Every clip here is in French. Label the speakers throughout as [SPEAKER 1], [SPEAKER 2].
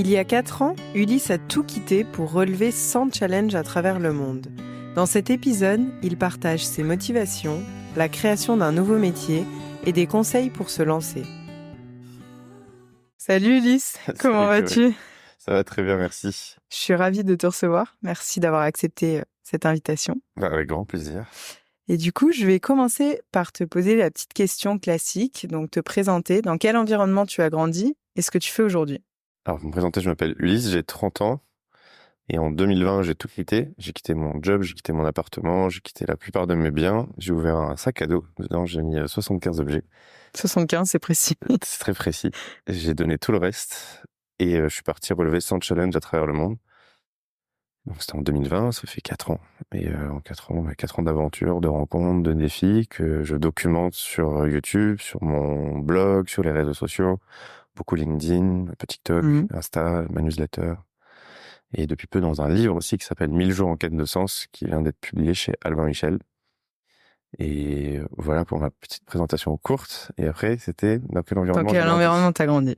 [SPEAKER 1] Il y a 4 ans, Ulysse a tout quitté pour relever 100 challenges à travers le monde. Dans cet épisode, il partage ses motivations, la création d'un nouveau métier et des conseils pour se lancer. Salut Ulysse, comment vas-tu ?
[SPEAKER 2] Ça va très bien, merci.
[SPEAKER 1] Je suis ravie de te recevoir. Merci d'avoir accepté cette invitation.
[SPEAKER 2] Avec grand plaisir.
[SPEAKER 1] Et du coup, je vais commencer par te poser la petite question classique, donc te présenter. Dans quel environnement tu as grandi et ce que tu fais aujourd'hui ?
[SPEAKER 2] Alors, pour me présenter, je m'appelle Ulysse, j'ai 30 ans. Et en 2020, j'ai tout quitté. J'ai quitté mon job, j'ai quitté mon appartement, j'ai quitté la plupart de mes biens. J'ai ouvert un sac à dos. Dedans, j'ai mis 75 objets.
[SPEAKER 1] 75, c'est précis.
[SPEAKER 2] C'est très précis. J'ai donné tout le reste. Et je suis parti relever 100 challenges à travers le monde. Donc, c'était en 2020, ça fait 4 ans. Et en 4 ans, 4 ans d'aventure, de rencontres, de défis que je documente sur YouTube, sur mon blog, sur les réseaux sociaux. Beaucoup LinkedIn, un peu TikTok, Insta, ma newsletter. Et depuis peu dans un livre aussi qui s'appelle 1000 jours en quête de sens, qui vient d'être publié chez Albin Michel. Et voilà pour ma petite présentation courte. Et après, c'était dans quel environnement
[SPEAKER 1] t'as grandi ?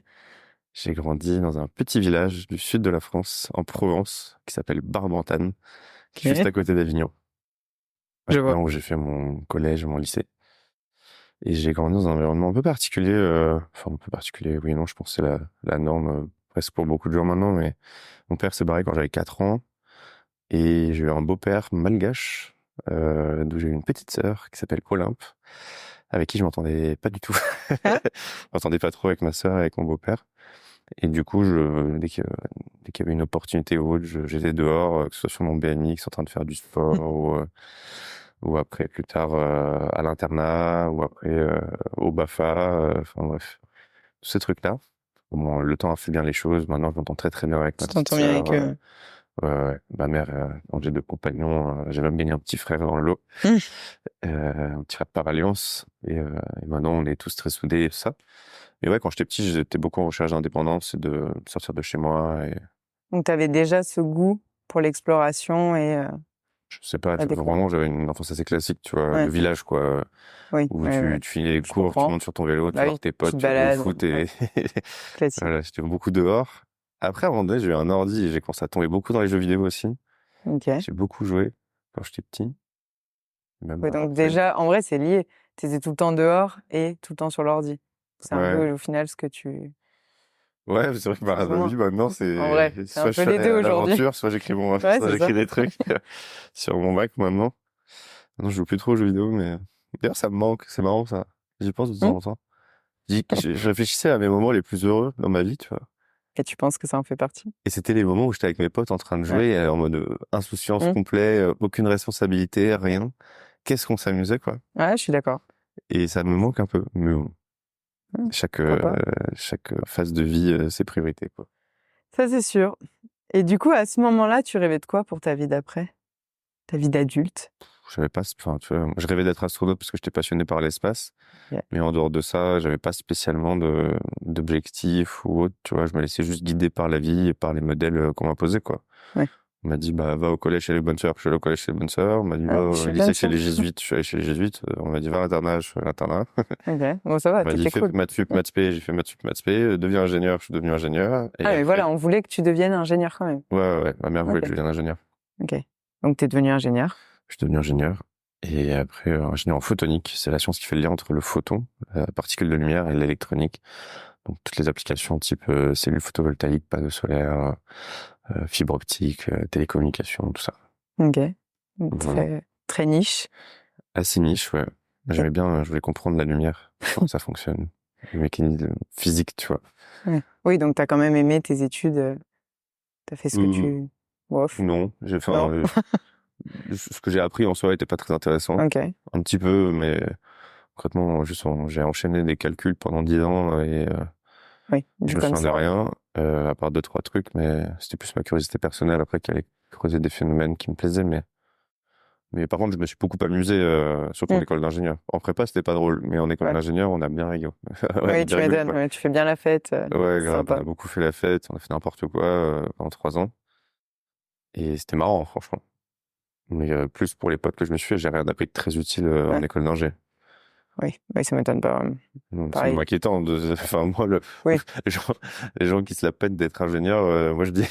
[SPEAKER 2] J'ai grandi dans un petit village du sud de la France, en Provence, qui s'appelle Barbentane, qui est juste à côté d'Avignon.
[SPEAKER 1] Je vois.
[SPEAKER 2] Où j'ai fait mon collège, mon lycée. Et j'ai grandi dans un environnement un peu particulier, un peu particulier, oui et non, je pense que c'est la norme, presque pour beaucoup de gens maintenant, mais mon père s'est barré quand j'avais 4 ans, et j'ai eu un beau-père malgache, d'où j'ai eu une petite sœur qui s'appelle Olympe, avec qui je m'entendais pas du tout. Je m'entendais pas trop avec ma sœur et avec mon beau-père. Et du coup, dès qu'il y avait une opportunité ou autre, j'étais dehors, que ce soit sur mon BMX, en train de faire du sport, ou après plus tard à l'internat, ou après au BAFA, enfin bref, tous ces trucs-là. Bon, le temps a fait bien les choses. Maintenant, je m'entends très très bien avec ma petite
[SPEAKER 1] t'entends bien
[SPEAKER 2] sœur.
[SPEAKER 1] avec eux.
[SPEAKER 2] Ouais. Ma mère, quand j'ai 2 compagnons, j'ai même gagné un petit frère dans le lot, un petit frère par alliance. Et maintenant, on est tous très soudés et tout ça. Mais ouais, quand j'étais petit, j'étais beaucoup en recherche d'indépendance et de sortir de chez moi. Et
[SPEAKER 1] Donc, tu avais déjà ce goût pour l'exploration et...
[SPEAKER 2] je sais pas,
[SPEAKER 1] La découverte.
[SPEAKER 2] vraiment, j'avais une enfance assez classique, tu vois,
[SPEAKER 1] Ouais.
[SPEAKER 2] de village, quoi.
[SPEAKER 1] Oui,
[SPEAKER 2] Où
[SPEAKER 1] ouais.
[SPEAKER 2] tu finis les
[SPEAKER 1] Je
[SPEAKER 2] cours, tu
[SPEAKER 1] comprends.
[SPEAKER 2] montes sur ton vélo, tu
[SPEAKER 1] Bah
[SPEAKER 2] vas
[SPEAKER 1] oui,
[SPEAKER 2] voir tes
[SPEAKER 1] tu
[SPEAKER 2] potes,
[SPEAKER 1] te
[SPEAKER 2] tu joues au
[SPEAKER 1] balades,
[SPEAKER 2] foot et
[SPEAKER 1] classique.
[SPEAKER 2] voilà, j'étais beaucoup dehors. Après, à un moment donné, j'ai eu un ordi et j'ai commencé à tomber beaucoup dans les jeux vidéo aussi.
[SPEAKER 1] Ok.
[SPEAKER 2] J'ai beaucoup joué quand j'étais petit. Même
[SPEAKER 1] Ouais, donc
[SPEAKER 2] après.
[SPEAKER 1] déjà, en vrai, c'est lié. Tu étais tout le temps dehors et tout le temps sur l'ordi. C'est un
[SPEAKER 2] Ouais.
[SPEAKER 1] peu, au final, ce que tu...
[SPEAKER 2] Ouais, c'est vrai que
[SPEAKER 1] Plus ou
[SPEAKER 2] ma
[SPEAKER 1] moins.
[SPEAKER 2] vie maintenant,
[SPEAKER 1] En
[SPEAKER 2] c'est
[SPEAKER 1] vrai, c'est
[SPEAKER 2] soit
[SPEAKER 1] un
[SPEAKER 2] je
[SPEAKER 1] peu les deux
[SPEAKER 2] fais
[SPEAKER 1] aujourd'hui.
[SPEAKER 2] l'aventure, soit j'écris
[SPEAKER 1] Ouais,
[SPEAKER 2] soit
[SPEAKER 1] c'est
[SPEAKER 2] j'écris
[SPEAKER 1] ça.
[SPEAKER 2] des trucs sur mon Mac maintenant. Maintenant, je joue plus trop aux jeux vidéo, mais d'ailleurs, ça me manque. C'est marrant, ça. J'y pense de temps en temps. Je réfléchissais à mes moments les plus heureux dans ma vie, tu vois.
[SPEAKER 1] Et tu penses que ça en fait partie ?
[SPEAKER 2] Et c'était les moments où j'étais avec mes potes en train de jouer, en mode insouciance complet, aucune responsabilité, rien. Qu'est-ce qu'on s'amusait, quoi.
[SPEAKER 1] Ouais, je suis d'accord.
[SPEAKER 2] Et ça me manque un peu. Mais bon, chaque phase de vie, ses priorités, quoi.
[SPEAKER 1] Ça, c'est sûr. Et du coup, à ce moment-là, tu rêvais de quoi pour ta vie d'après ? Ta vie d'adulte ?
[SPEAKER 2] Tu vois, je rêvais d'être astronaute parce que j'étais passionné par l'espace.
[SPEAKER 1] Yeah.
[SPEAKER 2] Mais en dehors de ça, j'avais pas spécialement d'objectifs ou autre, tu vois. Je me laissais juste guider par la vie et par les modèles qu'on m'imposait, quoi.
[SPEAKER 1] Ouais.
[SPEAKER 2] On m'a dit, va au collège chez les bonnes sœurs. Je suis allé au collège chez les bonnes sœurs. On m'a dit, va au lycée chez les jésuites. Je suis allé chez les jésuites. On m'a dit, va à l'internat. Je suis allé à l'internat.
[SPEAKER 1] Ok, bon, ça va,
[SPEAKER 2] On m'a dit,
[SPEAKER 1] t'étais
[SPEAKER 2] fais
[SPEAKER 1] cool.
[SPEAKER 2] maths sup, maths spé. J'ai fait maths sup, maths spé. Deviens ingénieur. Je suis devenu ingénieur. Et
[SPEAKER 1] Mais
[SPEAKER 2] après...
[SPEAKER 1] voilà, on voulait que tu deviennes ingénieur quand même.
[SPEAKER 2] Ouais. Ma mère voulait que je devienne ingénieur.
[SPEAKER 1] Ok. Donc, t'es devenu ingénieur.
[SPEAKER 2] Je suis devenu ingénieur. Et après, ingénieur en photonique. C'est la science qui fait le lien entre le photon, la particule de lumière, et l'électronique. Donc, toutes les applications type cellules photovoltaïques, panneaux solaires, fibre optique, télécommunications, tout ça.
[SPEAKER 1] Ok.
[SPEAKER 2] Voilà.
[SPEAKER 1] Très niche.
[SPEAKER 2] Assez niche, ouais. J'aimais bien, je voulais comprendre la lumière, comment ça fonctionne. Le mécanisme physique, tu vois.
[SPEAKER 1] Ouais. Oui, donc t'as quand même aimé tes études. T'as fait ce que tu... Ouf.
[SPEAKER 2] Non, j'ai fait
[SPEAKER 1] Non.
[SPEAKER 2] ce que j'ai appris en soi était pas très intéressant.
[SPEAKER 1] Ok.
[SPEAKER 2] Un petit peu, mais concrètement, j'ai enchaîné des calculs pendant 10 ans et
[SPEAKER 1] Oui,
[SPEAKER 2] je me souviens de rien, à part 2-3 trucs, mais c'était plus ma curiosité personnelle après qui allait creuser des phénomènes qui me plaisaient, mais par contre, je me suis beaucoup amusé, surtout en école d'ingénieur. En prépa, c'était pas drôle, mais en école d'ingénieur, on a bien rigolé.
[SPEAKER 1] Oui, tu m'étonnes, ouais, tu fais bien la fête.
[SPEAKER 2] Ouais, grave,
[SPEAKER 1] sympa.
[SPEAKER 2] on a beaucoup fait la fête, on a fait n'importe quoi pendant 3 ans. Et c'était marrant, franchement. Mais plus pour les potes que je me suis fait, j'ai rien appris de très utile en école d'ingé.
[SPEAKER 1] Oui, ça m'étonne pas.
[SPEAKER 2] Donc, c'est
[SPEAKER 1] Pareil.
[SPEAKER 2] inquiétant. Enfin, moi,
[SPEAKER 1] Oui.
[SPEAKER 2] les gens qui se la pètent d'être ingénieur, moi je dis,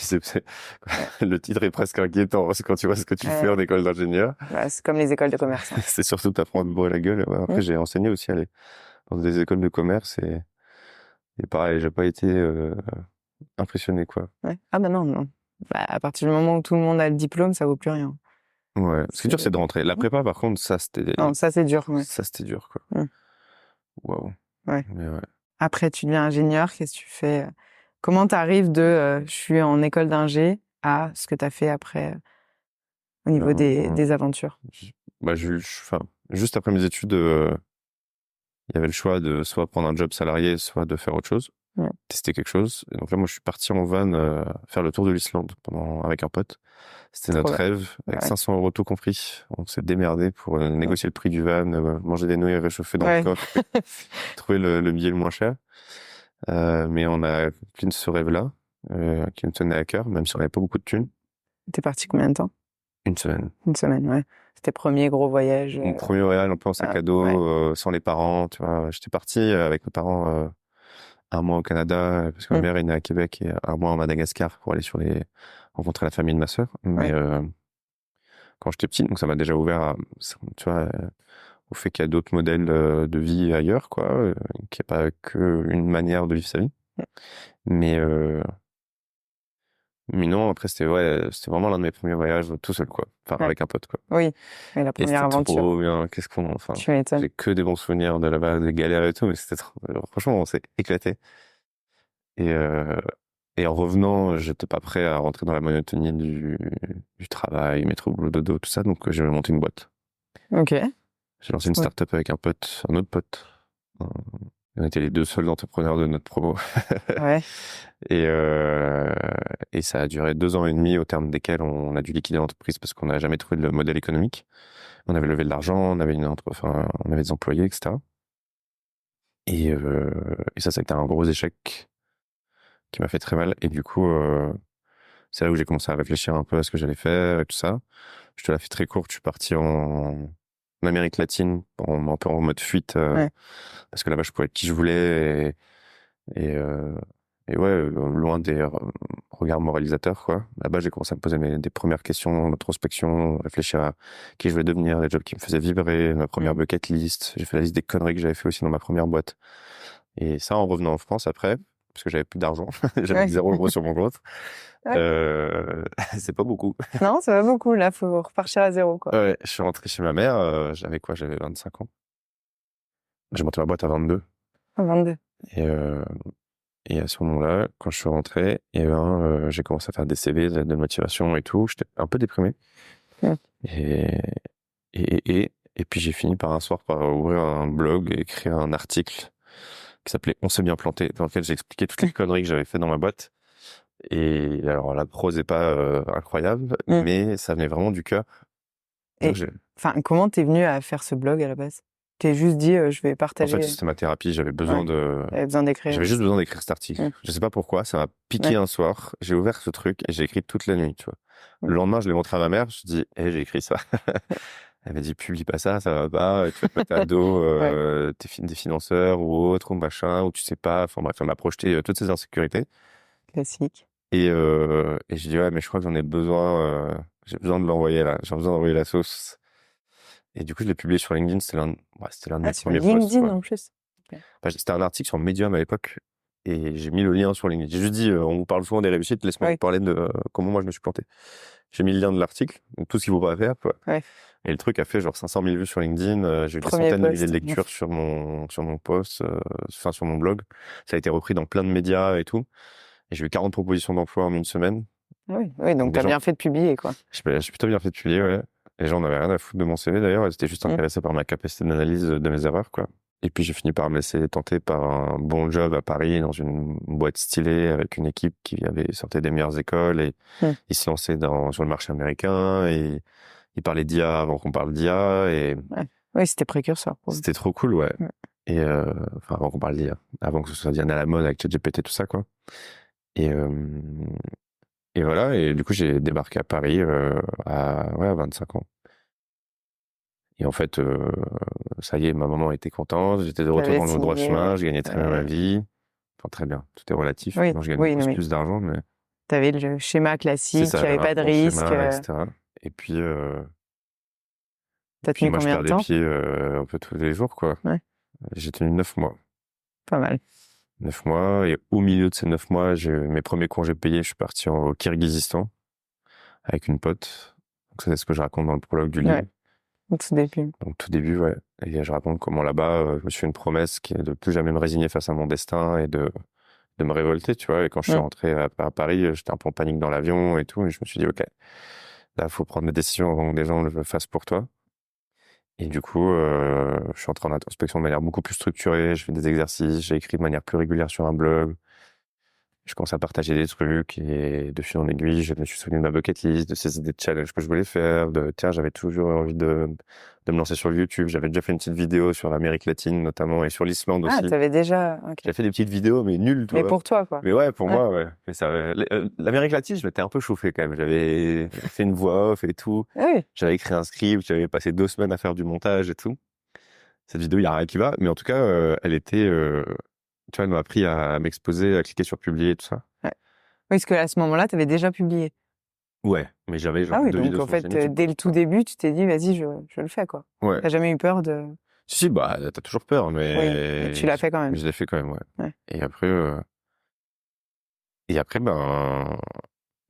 [SPEAKER 2] le titre est presque inquiétant parce que quand tu vois ce que tu fais en école d'ingénieur,
[SPEAKER 1] C'est comme les écoles de commerce.
[SPEAKER 2] c'est surtout t'apprends à te bourrer la gueule. Ouais, après, j'ai enseigné aussi dans des écoles de commerce et pareil, j'ai pas été impressionné, quoi.
[SPEAKER 1] Ouais. Ah bah non. À partir du moment où tout le monde a le diplôme, ça vaut plus rien.
[SPEAKER 2] Ouais. Ce qui est dur, c'est de rentrer. La prépa, par contre,
[SPEAKER 1] Non, ça c'est dur. Ouais.
[SPEAKER 2] ça, c'était dur, quoi. Waouh.
[SPEAKER 1] Ouais.
[SPEAKER 2] Mais ouais.
[SPEAKER 1] Après, tu deviens ingénieur, qu'est-ce que tu fais? Comment t'arrives de je suis en école d'ingé à ce que t'as fait après au niveau des aventures?
[SPEAKER 2] Bah, enfin, juste après mes études, il y avait le choix de soit prendre un job salarié, soit de faire autre chose, tester quelque chose. Et donc là, moi, je suis parti en van faire le tour de l'Islande avec un pote. C'était notre rêve, avec 500 € tout compris. On s'est démerdé pour négocier le prix du van, manger des nouilles réchauffées dans le coffre, trouver le billet le moins cher. Mais on a qu'une ce rêve-là, qui me tenait à cœur, même si on n'avait pas beaucoup de thunes.
[SPEAKER 1] T'es parti combien de temps?
[SPEAKER 2] Une semaine.
[SPEAKER 1] Une semaine, ouais. C'était premier gros voyage.
[SPEAKER 2] Mon premier voyage un peu en sac à dos, sans les parents, tu vois. J'étais parti avec mes parents un mois au Canada, parce que ma mère est née à Québec, et un mois à Madagascar pour aller rencontrer la famille de ma sœur. Mais quand j'étais petit, donc ça m'a déjà ouvert tu vois, au fait qu'il y a d'autres modèles de vie ailleurs, quoi, qu'il n'y a pas qu'une manière de vivre sa vie. Mais non, après, c'était vraiment l'un de mes premiers voyages tout seul, quoi. Enfin, avec un pote, quoi.
[SPEAKER 1] Oui, mais la première aventure.
[SPEAKER 2] Trop bien. Enfin, j'ai que des bons souvenirs de là-bas, des galères et tout, mais franchement, on s'est éclaté. Et en revenant, j'étais pas prêt à rentrer dans la monotonie du travail, métro, boulot, dodo, tout ça, donc j'ai monté une boîte.
[SPEAKER 1] Ok.
[SPEAKER 2] J'ai lancé une start-up avec un autre pote. On était les deux seuls entrepreneurs de notre promo.
[SPEAKER 1] Ouais.
[SPEAKER 2] Et ça a duré 2 ans et demi, au terme desquels on a dû liquider l'entreprise parce qu'on n'a jamais trouvé le modèle économique. On avait levé de l'argent, on avait on avait des employés, etc. Et ça a été un gros échec qui m'a fait très mal. Et du coup, c'est là où j'ai commencé à réfléchir un peu à ce que j'allais faire et tout ça. Je te la fais très courte. Je suis parti en Amérique latine, un peu en mode fuite, parce que là-bas, je pouvais être qui je voulais et ouais, loin des regards moralisateurs, quoi. Là-bas, j'ai commencé à me poser des premières questions d'introspection, réfléchir à qui je voulais devenir, les jobs qui me faisaient vibrer, ma première bucket list. J'ai fait la liste des conneries que j'avais fait aussi dans ma première boîte. Et ça, en revenant en France après, parce que j'avais plus d'argent, j'avais 0 € sur mon compte. C'est pas beaucoup.
[SPEAKER 1] Non, c'est pas beaucoup. Là, faut repartir à zéro, quoi.
[SPEAKER 2] Ouais, je suis rentré chez ma mère. J'avais 25 ans. J'ai monté ma boîte à 22.
[SPEAKER 1] À 22.
[SPEAKER 2] Et à ce moment-là, quand je suis rentré, j'ai commencé à faire des CV de motivation et tout. J'étais un peu déprimé. Et puis j'ai fini par un soir par ouvrir un blog et écrire un article qui s'appelait On s'est bien planté, dans lequel j'ai expliqué toutes les conneries que j'avais fait dans ma boîte. Et alors la prose est pas incroyable, mais ça venait vraiment du cœur.
[SPEAKER 1] Enfin, comment t'es venu à faire ce blog à la base? T'es juste dit, je vais partager.
[SPEAKER 2] En fait, c'était ma thérapie. J'avais besoin
[SPEAKER 1] d'écrire.
[SPEAKER 2] J'avais juste besoin d'écrire cet article. Je sais pas pourquoi, ça m'a piqué un soir. J'ai ouvert ce truc et j'ai écrit toute la nuit, tu vois. Le lendemain, je l'ai montré à ma mère. Je dis, j'ai écrit ça. Elle m'a dit, publie pas ça va pas. Tu vas te mettre à dos des financeurs ou autres ou machin, ou tu sais pas. Enfin bref, elle m'a projeté toutes ces insécurités.
[SPEAKER 1] Classique.
[SPEAKER 2] Et j'ai dit, ouais, mais je crois que j'en ai besoin. J'ai besoin de l'envoyer là. J'ai besoin d'envoyer la sauce. Et du coup, je l'ai publié sur LinkedIn. C'était l'un de mes premiers posts.
[SPEAKER 1] LinkedIn en plus.
[SPEAKER 2] Enfin, c'était un article sur Medium à l'époque. Et j'ai mis le lien sur LinkedIn. J'ai juste dit, on vous parle souvent des réussites. Laisse-moi vous parler de comment moi je me suis planté. J'ai mis le lien de l'article. Donc tout ce qu'il faut pas faire, quoi. Et le truc a fait genre 500 000 vues sur LinkedIn. J'ai eu des centaines de milliers de lectures sur mon post, sur mon blog. Ça a été repris dans plein de médias et tout. Et j'ai eu 40 propositions d'emploi en une semaine.
[SPEAKER 1] Oui, donc t'as bien fait de publier, quoi.
[SPEAKER 2] J'ai plutôt bien fait de publier, ouais. Les gens n'avaient rien à foutre de mon CV d'ailleurs. Ils étaient juste intéressés par ma capacité d'analyse de mes erreurs, quoi. Et puis j'ai fini par me laisser tenter par un bon job à Paris dans une boîte stylée avec une équipe qui avait sorti des meilleures écoles et ils se lançaient sur le marché américain et ils parlaient d'IA avant qu'on parle d'IA et
[SPEAKER 1] oui, c'était précurseur.
[SPEAKER 2] C'était trop cool, ouais. Et enfin avant qu'on parle d'IA, avant que ce soit bien à la mode avec ChatGPT tout ça, quoi. Et voilà, et du coup j'ai débarqué à Paris à 25 ans. Et en fait, ça y est, ma maman était contente, j'étais de retour
[SPEAKER 1] T'avais
[SPEAKER 2] dans le droit
[SPEAKER 1] signé,
[SPEAKER 2] chemin, je gagnais très bien ma
[SPEAKER 1] ouais.
[SPEAKER 2] vie. Enfin, très bien, tout est relatif.
[SPEAKER 1] Oui,
[SPEAKER 2] Maintenant, je gagne
[SPEAKER 1] oui, non, mais
[SPEAKER 2] plus d'argent, mais
[SPEAKER 1] t'avais le schéma
[SPEAKER 2] c'est
[SPEAKER 1] classique,
[SPEAKER 2] ça,
[SPEAKER 1] il n'y avait
[SPEAKER 2] j'avais un
[SPEAKER 1] pas de
[SPEAKER 2] bon
[SPEAKER 1] risque.
[SPEAKER 2] schéma, etc. Et
[SPEAKER 1] T'as
[SPEAKER 2] puis
[SPEAKER 1] tenu
[SPEAKER 2] moi, je
[SPEAKER 1] combien de
[SPEAKER 2] perdais
[SPEAKER 1] temps?
[SPEAKER 2] pied un peu tous les jours, quoi.
[SPEAKER 1] Ouais,
[SPEAKER 2] J'ai tenu 9 mois.
[SPEAKER 1] pas mal.
[SPEAKER 2] 9 mois, et au milieu de ces 9 mois, j'ai eu mes premiers congés payés, je suis parti au Kirghizistan avec une pote. Donc ça, c'est ce que je raconte dans le prologue du livre.
[SPEAKER 1] Ouais, au tout début.
[SPEAKER 2] Donc tout début, ouais. Et je raconte comment là-bas, je me suis fait une promesse qui est de plus jamais me résigner face à mon destin et de me révolter, tu vois. Et quand je suis
[SPEAKER 1] Mm.
[SPEAKER 2] rentré à Paris, j'étais un peu en panique dans l'avion et tout, et je me suis dit, OK, là, faut prendre des décisions avant que des gens le fassent pour toi. Et du coup, je suis entré en introspection de manière beaucoup plus structurée, je fais des exercices, j'ai écrit de manière plus régulière sur un blog. Je commence à partager des trucs et de fil en aiguille, je me suis souvenu de ma bucket list, de ces idées de challenge que je voulais faire, tiens, j'avais toujours envie de me lancer sur YouTube. J'avais déjà fait une petite vidéo sur l'Amérique latine, notamment, et sur l'Islande
[SPEAKER 1] Ah,
[SPEAKER 2] aussi.
[SPEAKER 1] t'avais déjà. Ok.
[SPEAKER 2] J'avais fait des petites vidéos, mais nulles, tu
[SPEAKER 1] Mais
[SPEAKER 2] vois.
[SPEAKER 1] pour toi, quoi.
[SPEAKER 2] Mais ouais, pour
[SPEAKER 1] Ouais.
[SPEAKER 2] moi, ouais. Mais ça, l'Amérique latine, je m'étais un peu chauffé quand même. J'avais fait une voix off et tout.
[SPEAKER 1] Ah oui.
[SPEAKER 2] J'avais écrit un script, j'avais passé 2 semaines à faire du montage et tout. Cette vidéo, il y a rien qui va, mais en tout cas, elle était, tu vois, elle m'a appris à m'exposer, à cliquer sur publier et tout ça.
[SPEAKER 1] Ouais. Oui, parce qu'à ce moment-là, t'avais déjà publié.
[SPEAKER 2] Ouais, mais j'avais genre
[SPEAKER 1] Ah oui,
[SPEAKER 2] 2
[SPEAKER 1] donc
[SPEAKER 2] vidéos
[SPEAKER 1] en
[SPEAKER 2] sur ma
[SPEAKER 1] fait,
[SPEAKER 2] chaîne YouTube,
[SPEAKER 1] dès le tout début, tu t'es dit, vas-y, je le fais, quoi.
[SPEAKER 2] ouais.
[SPEAKER 1] T'as jamais eu peur de.
[SPEAKER 2] Si, bah, t'as toujours peur,
[SPEAKER 1] Oui, mais tu l'as fait quand même.
[SPEAKER 2] je l'ai fait quand même, ouais.
[SPEAKER 1] Ouais.
[SPEAKER 2] Et après, ben,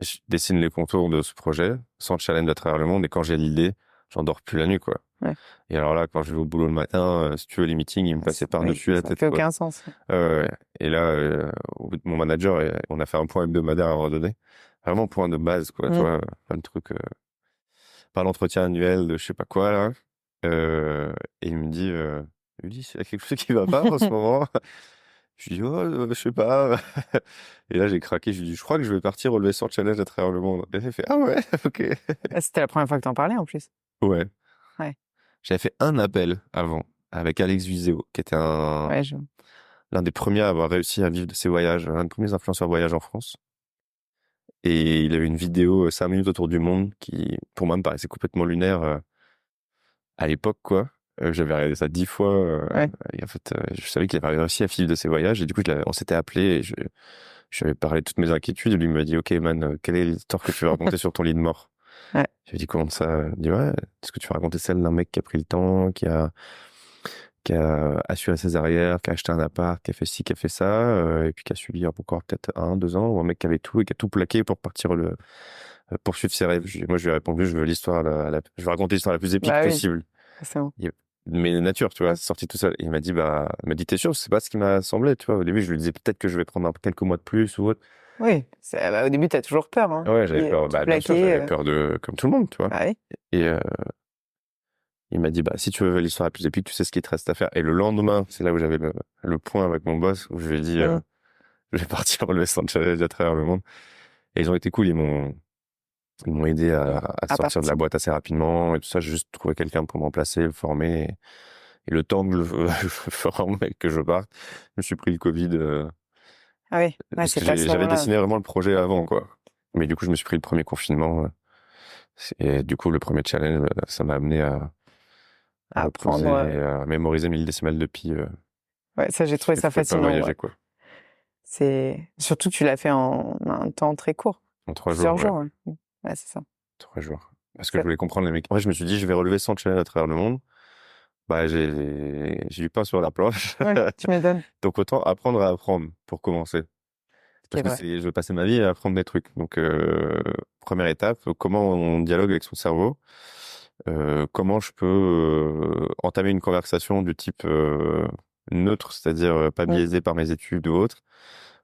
[SPEAKER 2] je dessine les contours de ce projet, sans challenge à travers le monde, et quand j'ai l'idée, j'en dors plus la nuit, quoi.
[SPEAKER 1] Ouais.
[SPEAKER 2] Et alors là, quand je vais au boulot le matin, si tu veux, les meetings, ils me passaient par-dessus
[SPEAKER 1] Oui,
[SPEAKER 2] la
[SPEAKER 1] ça
[SPEAKER 2] tête,
[SPEAKER 1] fait
[SPEAKER 2] quoi.
[SPEAKER 1] aucun sens.
[SPEAKER 2] Ouais. Et là, mon manager, on a fait un point hebdomadaire à un moment donné. Vraiment point de base, quoi, tu
[SPEAKER 1] Mm.
[SPEAKER 2] vois, pas le truc, pas l'entretien annuel de je sais pas quoi, là. Et il me dit, Ulysse, il y a quelque chose qui va pas en ce moment. Je lui dis, oh, je sais pas. Et là, j'ai craqué. Je lui dis, je crois que je vais partir relever 100 challenges à travers le monde. Et il fait, ah ouais, ok.
[SPEAKER 1] Ah, c'était la première fois que t'en parlais, en plus.
[SPEAKER 2] Ouais.
[SPEAKER 1] Ouais.
[SPEAKER 2] J'avais fait un appel avant avec Alex Vizeo, qui était
[SPEAKER 1] Ouais,
[SPEAKER 2] l'un des premiers à avoir réussi à vivre de ses voyages, l'un des premiers influenceurs voyage en France. Et il avait une vidéo 5 minutes autour du monde qui, pour moi, me paraissait complètement lunaire à l'époque, quoi. J'avais regardé ça 10 fois.
[SPEAKER 1] Ouais.
[SPEAKER 2] Et en fait, je savais qu'il avait réussi à vivre de ses voyages. Et du coup, on s'était appelé et je lui avais parlé de toutes mes inquiétudes. Et lui m'a dit, OK, man, quelle est l'histoire que tu veux raconter sur ton lit de mort?
[SPEAKER 1] Ouais.
[SPEAKER 2] Je lui ai dit, comment ça? Il dit, ouais, est-ce que tu veux raconter celle d'un mec qui a pris le temps, qui a assuré ses arrières, qui a acheté un appart, qui a fait ci, qui a fait ça, et puis qui a suivi encore peut-être 1, 2 ans, ou un mec qui avait tout et qui a tout plaqué pour partir poursuivre ses rêves. Moi, je lui ai répondu, je veux l'histoire, je veux raconter l'histoire la plus épique
[SPEAKER 1] Bah oui,
[SPEAKER 2] possible.
[SPEAKER 1] c'est bon.
[SPEAKER 2] Mais nature, tu vois, c'est sorti tout seul. Et il m'a dit, t'es sûr, c'est pas ce qui m'a semblé, tu vois. Au début, je lui disais peut-être que je vais prendre quelques mois de plus ou autre.
[SPEAKER 1] Oui, bah, au début, t'as toujours peur. Hein.
[SPEAKER 2] Ouais, j'avais peur,
[SPEAKER 1] Tout
[SPEAKER 2] bien sûr,
[SPEAKER 1] plaqué,
[SPEAKER 2] j'avais peur comme tout le monde, tu vois.
[SPEAKER 1] Bah oui.
[SPEAKER 2] Et, il m'a dit, si tu veux l'histoire la plus épique, tu sais ce qu'il te reste à faire. Et le lendemain, c'est là où j'avais le point avec mon boss, où je lui ai dit, je vais partir relever 100 challenges à travers le monde. Et ils ont été cool, ils m'ont aidé à sortir de la boîte assez rapidement et tout ça. J'ai juste trouvé quelqu'un pour me remplacer, le former. Et le temps que je forme et que je parte, je me suis pris le Covid.
[SPEAKER 1] Ah oui, ouais,
[SPEAKER 2] Parce
[SPEAKER 1] c'est
[SPEAKER 2] que
[SPEAKER 1] pas ça.
[SPEAKER 2] j'avais dessiné vraiment le projet avant, quoi. Mais du coup, je me suis pris le premier confinement. Et du coup, le premier challenge, ça m'a amené à me poser
[SPEAKER 1] Apprendre.
[SPEAKER 2] et à mémoriser 1000 décimales de pi.
[SPEAKER 1] Ouais, ça, j'ai trouvé ça
[SPEAKER 2] Je pouvais pas
[SPEAKER 1] fascinant.
[SPEAKER 2] voyager,
[SPEAKER 1] Ouais.
[SPEAKER 2] quoi.
[SPEAKER 1] Surtout que tu l'as fait en un temps très court.
[SPEAKER 2] En 3
[SPEAKER 1] Plusieurs
[SPEAKER 2] jours,
[SPEAKER 1] jours. Ouais, ouais, c'est ça.
[SPEAKER 2] 3 jours. Parce que je voulais comprendre les mecs. En fait, je me suis dit, je vais relever 100 challenges à travers le monde. J'ai du pain sur la planche.
[SPEAKER 1] Ouais, tu m'étonnes.
[SPEAKER 2] Donc, autant apprendre à apprendre pour commencer. Parce que je veux passer ma vie à apprendre des trucs. Donc, première étape, comment on dialogue avec son cerveau. Comment je peux entamer une conversation du type neutre, c'est-à-dire pas biaisé par mes études ou autres.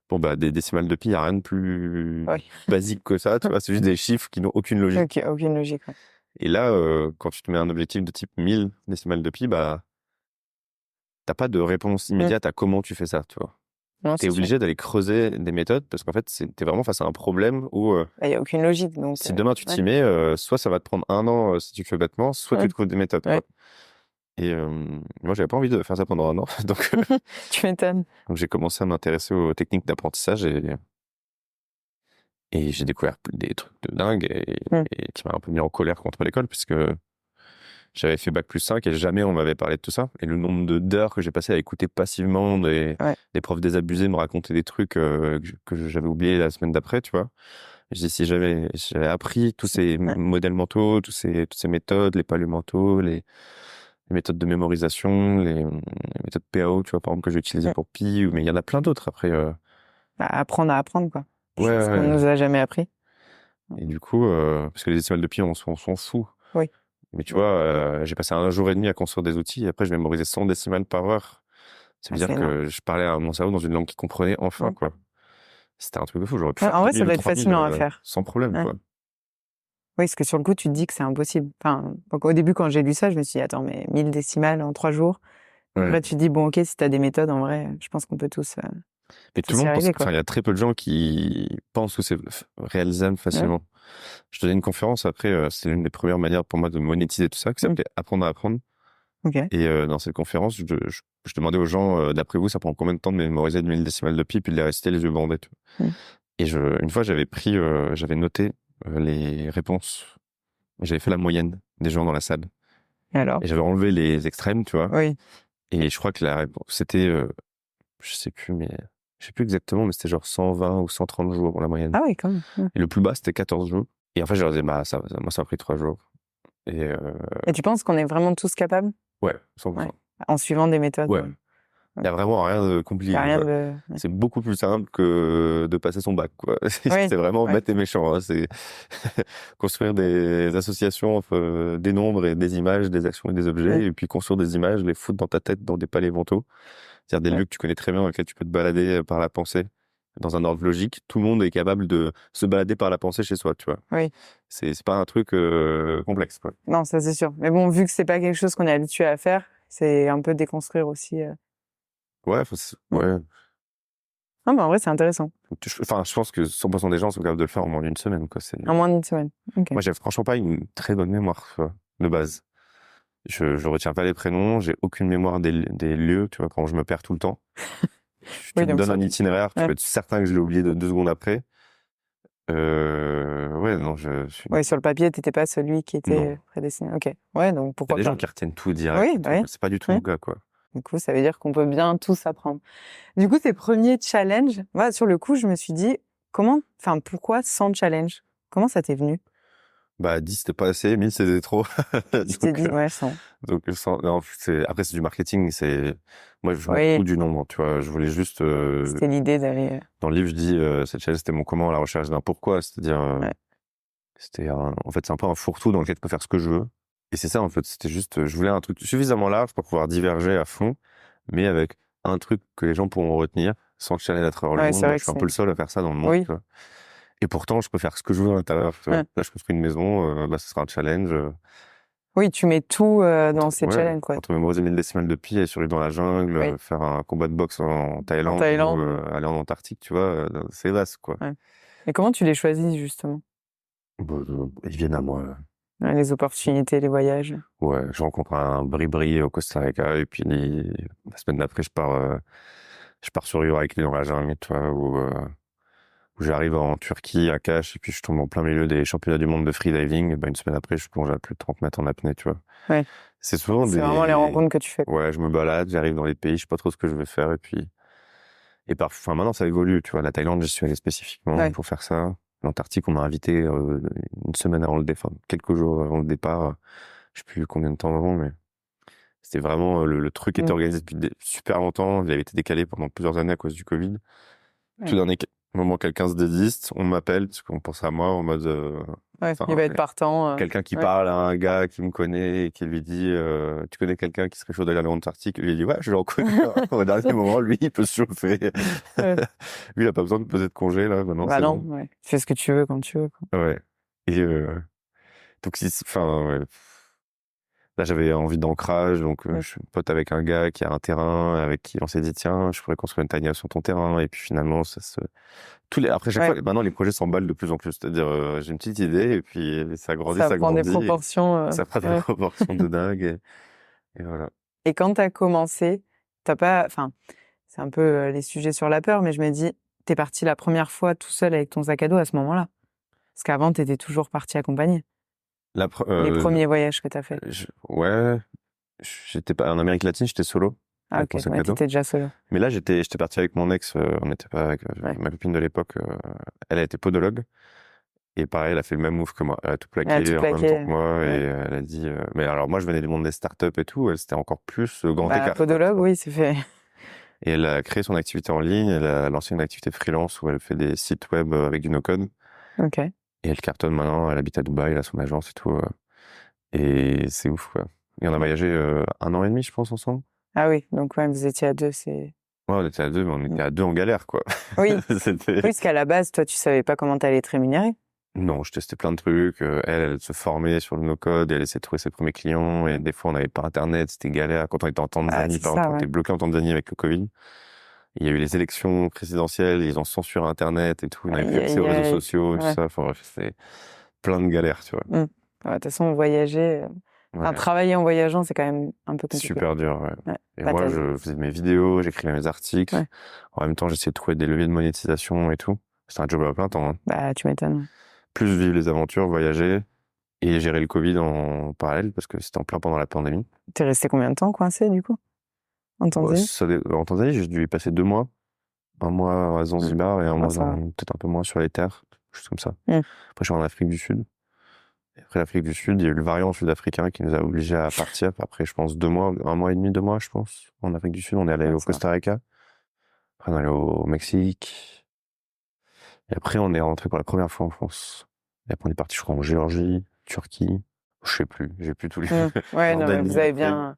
[SPEAKER 2] Bon, des décimales de pi, il n'y a rien de plus basique que ça, tu vois, c'est juste des chiffres qui n'ont aucune logique.
[SPEAKER 1] Ok, aucune logique. Ouais.
[SPEAKER 2] Et là, quand tu te mets un objectif de type 1000 décimales de pi, t'as pas de réponse immédiate à comment tu fais ça, tu vois. T'es obligé d'aller creuser des méthodes parce qu'en fait, t'es vraiment face à un problème où
[SPEAKER 1] il n'y a aucune logique. Donc,
[SPEAKER 2] si demain tu t'y mets, soit ça va te prendre 1 an si tu fais bêtement, soit tu trouves des méthodes. Quoi. Et moi, j'avais pas envie de faire ça pendant 1 an. Donc,
[SPEAKER 1] tu m'étonnes.
[SPEAKER 2] Donc, j'ai commencé à m'intéresser aux techniques d'apprentissage et j'ai découvert des trucs de dingue et qui m'a un peu mis en colère contre l'école puisque J'avais fait bac+5 et jamais on m'avait parlé de tout ça. Et le nombre d'heures que j'ai passé à écouter passivement des profs désabusés me raconter des trucs que j'avais oubliés la semaine d'après, tu vois. Je dis, si j'avais appris tous ces modèles mentaux, toutes ces méthodes, les palus mentaux, les méthodes de mémorisation, les méthodes PAO, tu vois, par exemple, que j'ai utilisées pour Pi, mais il y en a plein d'autres après.
[SPEAKER 1] Apprendre à apprendre, quoi.
[SPEAKER 2] Ouais,
[SPEAKER 1] Ce qu'on nous a jamais appris.
[SPEAKER 2] Et du coup, parce que les décimales de pi, on s'en fout.
[SPEAKER 1] Oui.
[SPEAKER 2] Mais tu vois, j'ai passé 1 jour et demi à construire des outils et après, je mémorisais 100 décimales par heure. Ça veut dire que je parlais à mon cerveau dans une langue qu'il comprenait enfin, quoi. C'était un truc de fou. J'aurais pu faire
[SPEAKER 1] en vrai,
[SPEAKER 2] 2000
[SPEAKER 1] ça
[SPEAKER 2] ou
[SPEAKER 1] doit être
[SPEAKER 2] 3000
[SPEAKER 1] fascinant à faire.
[SPEAKER 2] sans problème, quoi.
[SPEAKER 1] Oui, parce que sur le coup, tu te dis que c'est impossible. Enfin, donc au début, quand j'ai lu ça, je me suis dit, attends, mais 1000 décimales en 3 jours. Après, tu te dis, bon, ok, si t'as des méthodes, en vrai, je pense qu'on peut tous.
[SPEAKER 2] Mais tout le monde pense, il y a très peu de gens qui pensent que c'est réalisable facilement. Je donnais une conférence après, c'est l'une des premières manières pour moi de monétiser tout ça, qui s'appelait Apprendre à apprendre. Et dans cette conférence, je demandais aux gens, d'après vous, ça prend combien de temps de mémoriser 1000 décimales de pi puis de les réciter les yeux bandés, tout. Et une fois, j'avais noté les réponses. J'avais fait la moyenne des gens dans la salle.
[SPEAKER 1] Et alors?
[SPEAKER 2] Et j'avais enlevé les extrêmes, tu vois.
[SPEAKER 1] Oui.
[SPEAKER 2] Et je crois que la réponse, c'était, je sais plus exactement, mais c'était genre 120 ou 130 jours la moyenne.
[SPEAKER 1] Ah oui, quand même.
[SPEAKER 2] Et le plus bas, c'était 14 jours. Et en fait, je leur disais, moi, ça a pris 3 jours. Et
[SPEAKER 1] tu penses qu'on est vraiment tous capables?
[SPEAKER 2] Ouais, 100%.
[SPEAKER 1] En suivant des méthodes.
[SPEAKER 2] Ouais. Il y a vraiment rien de compliqué. C'est beaucoup plus simple que de passer son bac, quoi. C'est vraiment bête et méchant. Hein. C'est construire des associations entre des nombres et des images, des actions et des objets, et puis construire des images, les foutre dans ta tête dans des palais mentaux. C'est-à-dire des lieux que tu connais très bien, dans lesquels tu peux te balader par la pensée, dans un ordre logique. Tout le monde est capable de se balader par la pensée chez soi, tu vois.
[SPEAKER 1] Oui.
[SPEAKER 2] C'est pas un truc complexe, quoi.
[SPEAKER 1] Non, ça c'est sûr. Mais bon, vu que c'est pas quelque chose qu'on est habitué à faire, c'est un peu déconstruire aussi.
[SPEAKER 2] Ouais, ouais.
[SPEAKER 1] Non, mais en vrai, c'est intéressant.
[SPEAKER 2] Enfin, je pense que 100% des gens sont capables de le faire en moins d'une semaine, quoi.
[SPEAKER 1] En moins d'une semaine. Okay.
[SPEAKER 2] Moi, j'ai franchement pas une très bonne mémoire, tu vois, de base. Je retiens pas les prénoms, j'ai aucune mémoire des lieux, tu vois, quand je me perds tout le temps. Tu me donnes un itinéraire, tu peux être certain que je l'ai oublié 2 secondes après. Ouais, non, je suis...
[SPEAKER 1] Ouais, sur le papier, t'étais pas celui qui était prédestiné. Ok. Ouais, donc pourquoi
[SPEAKER 2] pas. Il y a des gens qui retiennent tout direct.
[SPEAKER 1] Oui,
[SPEAKER 2] c'est pas du tout mon gars, quoi.
[SPEAKER 1] Du coup, ça veut dire qu'on peut bien tous apprendre. Du coup, tes premiers challenges, sur le coup, je me suis dit, pourquoi 100 challenges? Comment ça t'est venu?
[SPEAKER 2] 10, c'était pas assez, 1000, c'était trop.
[SPEAKER 1] Tu t'es dit, 100.
[SPEAKER 2] Donc, 100, non, après, c'est du marketing, moi, je m'en fous du nombre, tu vois, je voulais juste,
[SPEAKER 1] c'était l'idée d'aller,
[SPEAKER 2] Dans le livre, je dis, cette challenge, c'était mon comment à la recherche d'un pourquoi, c'est-à-dire, en fait, c'est un peu un fourre-tout dans lequel je peux faire ce que je veux. Et c'est ça, en fait, c'était juste, je voulais un truc suffisamment large pour pouvoir diverger à fond, mais avec un truc que les gens pourront retenir sans challenge à travers le monde. Je suis un peu le seul à faire ça dans le monde, tu vois. Et pourtant, je peux faire ce que je veux à l'intérieur. Là, je construis une maison, ce sera un challenge.
[SPEAKER 1] Oui, tu mets tout dans ces challenges, quoi.
[SPEAKER 2] Entre mémoriser 1000 décimales de pi et survivre dans la jungle, faire un combat de boxe en Thaïlande, ou aller en Antarctique, tu vois, c'est vaste, quoi.
[SPEAKER 1] Et comment tu les choisis, justement?
[SPEAKER 2] Ils viennent à moi.
[SPEAKER 1] Les opportunités, les voyages.
[SPEAKER 2] Ouais, je rencontre un bri-bri au Costa Rica et puis la semaine d'après, je pars sur Uraïkli dans la jungle, tu vois, où j'arrive en Turquie à Kaş et puis je tombe en plein milieu des championnats du monde de freediving. Et une semaine après, je plonge à plus de 30 mètres en apnée, tu vois.
[SPEAKER 1] Ouais.
[SPEAKER 2] C'est souvent
[SPEAKER 1] c'est vraiment les rencontres que tu fais.
[SPEAKER 2] Ouais, je me balade, j'arrive dans les pays, je sais pas trop ce que je vais faire maintenant ça évolue, tu vois. La Thaïlande, j'y suis allé spécifiquement pour faire ça. L'Antarctique, on m'a invité une semaine avant quelques jours avant le départ. Je sais plus combien de temps avant, mais c'était vraiment le truc était organisé depuis super longtemps. Il avait été décalé pendant plusieurs années à cause du Covid. Tout dernier moment, quelqu'un se désiste, on m'appelle parce qu'on pense à moi en mode.
[SPEAKER 1] Il va être partant.
[SPEAKER 2] Quelqu'un qui parle à un gars qui me connaît et qui lui dit tu connais quelqu'un qui serait chaud d'aller en Antarctique? Lui il dit ouais, je l'en connais. Au dernier moment, lui il peut se chauffer. Lui il a pas besoin de poser de congé là maintenant.
[SPEAKER 1] Bah non, tu fais ce que tu veux quand tu veux, quoi.
[SPEAKER 2] Ouais. Et donc là, j'avais envie d'ancrage, donc je suis pote avec un gars qui a un terrain, avec qui on s'est dit tiens, je pourrais construire une tiny house sur ton terrain. Et puis finalement, après chaque fois, maintenant les projets s'emballent de plus en plus. C'est-à-dire, j'ai une petite idée et puis ça grandit, ça
[SPEAKER 1] prend
[SPEAKER 2] grandit.
[SPEAKER 1] Des proportions.
[SPEAKER 2] Ça prend des proportions de dingue. Et voilà.
[SPEAKER 1] Et quand t'as commencé, c'est un peu les sujets sur la peur, mais je me dis, t'es parti la première fois tout seul avec ton sac à dos à ce moment-là. Parce qu'avant, t'étais toujours parti accompagné. Les premiers voyages que tu as fait?
[SPEAKER 2] Ouais, j'étais pas en Amérique latine, j'étais solo.
[SPEAKER 1] Ah, ok, ouais, t'étais déjà solo.
[SPEAKER 2] Mais là, j'étais parti avec mon ex, on n'était pas avec ma copine de l'époque, elle a été podologue. Et pareil, elle a fait le même move que moi. Elle a tout plaqué en même temps que moi. Et elle a dit... Mais alors, moi, je venais du monde des startups et tout. Elle, c'était encore plus grand écart.
[SPEAKER 1] Podologue, oui, c'est fait.
[SPEAKER 2] Et elle a créé son activité en ligne. Elle a lancé une activité freelance où elle fait des sites web avec du no-code.
[SPEAKER 1] Ok.
[SPEAKER 2] Et elle cartonne maintenant. Elle habite à Dubaï, elle a son agence et tout. Et c'est ouf, quoi. Et on a voyagé 1 an et demi, je pense, ensemble.
[SPEAKER 1] Ah oui, donc ouais, vous étiez à 2, c'est...
[SPEAKER 2] Ouais, on était à 2, mais on était à 2 en galère, quoi.
[SPEAKER 1] Oui. Oui, parce qu'à la base, toi, tu savais pas comment t'allais être rémunéré.
[SPEAKER 2] Non, je testais plein de trucs. Elle se formait sur le no-code, elle essayait de trouver ses premiers clients. Et des fois, on n'avait pas Internet, c'était galère. Quand on était en Tanzanie, par exemple, on était bloqué en Tanzanie avec le Covid. Il y a eu les élections présidentielles, ils ont censuré Internet et tout. On n'avait plus accès aux réseaux sociaux et tout ça. Enfin bref, c'est plein de galères, tu vois.
[SPEAKER 1] De toute façon, voyager... Enfin, travailler en voyageant, c'est quand même un peu compliqué.
[SPEAKER 2] Super dur, ouais. Et moi, je faisais mes vidéos, j'écrivais mes articles. Ouais. En même temps, j'essayais de trouver des leviers de monétisation et tout. C'était un job à plein temps. Hein.
[SPEAKER 1] Bah, tu m'étonnes.
[SPEAKER 2] Plus vivre les aventures, voyager et gérer le Covid en parallèle parce que c'était en plein pendant la pandémie.
[SPEAKER 1] T'es resté combien de temps coincé, du coup, en Tanzanie?
[SPEAKER 2] En Tanzanie, j'ai dû y passer 2 mois. 1 mois à Zanzibar et 1 mois peut-être un peu moins sur les terres, juste comme ça. Après, je suis en Afrique du Sud. Et après l'Afrique du Sud, il y a eu le variant sud-africain qui nous a obligés à partir. Après, je pense 2 mois, 1 mois et demi, 2 mois, je pense. En Afrique du Sud, on est allé au Costa Rica. Après, on est allé au Mexique. Et après, on est rentré pour la première fois en France. Et après, on est parti, je crois, en Géorgie, Turquie. Je sais plus, j'ai plus tous les...
[SPEAKER 1] Ouais, non, mais vous avez bien...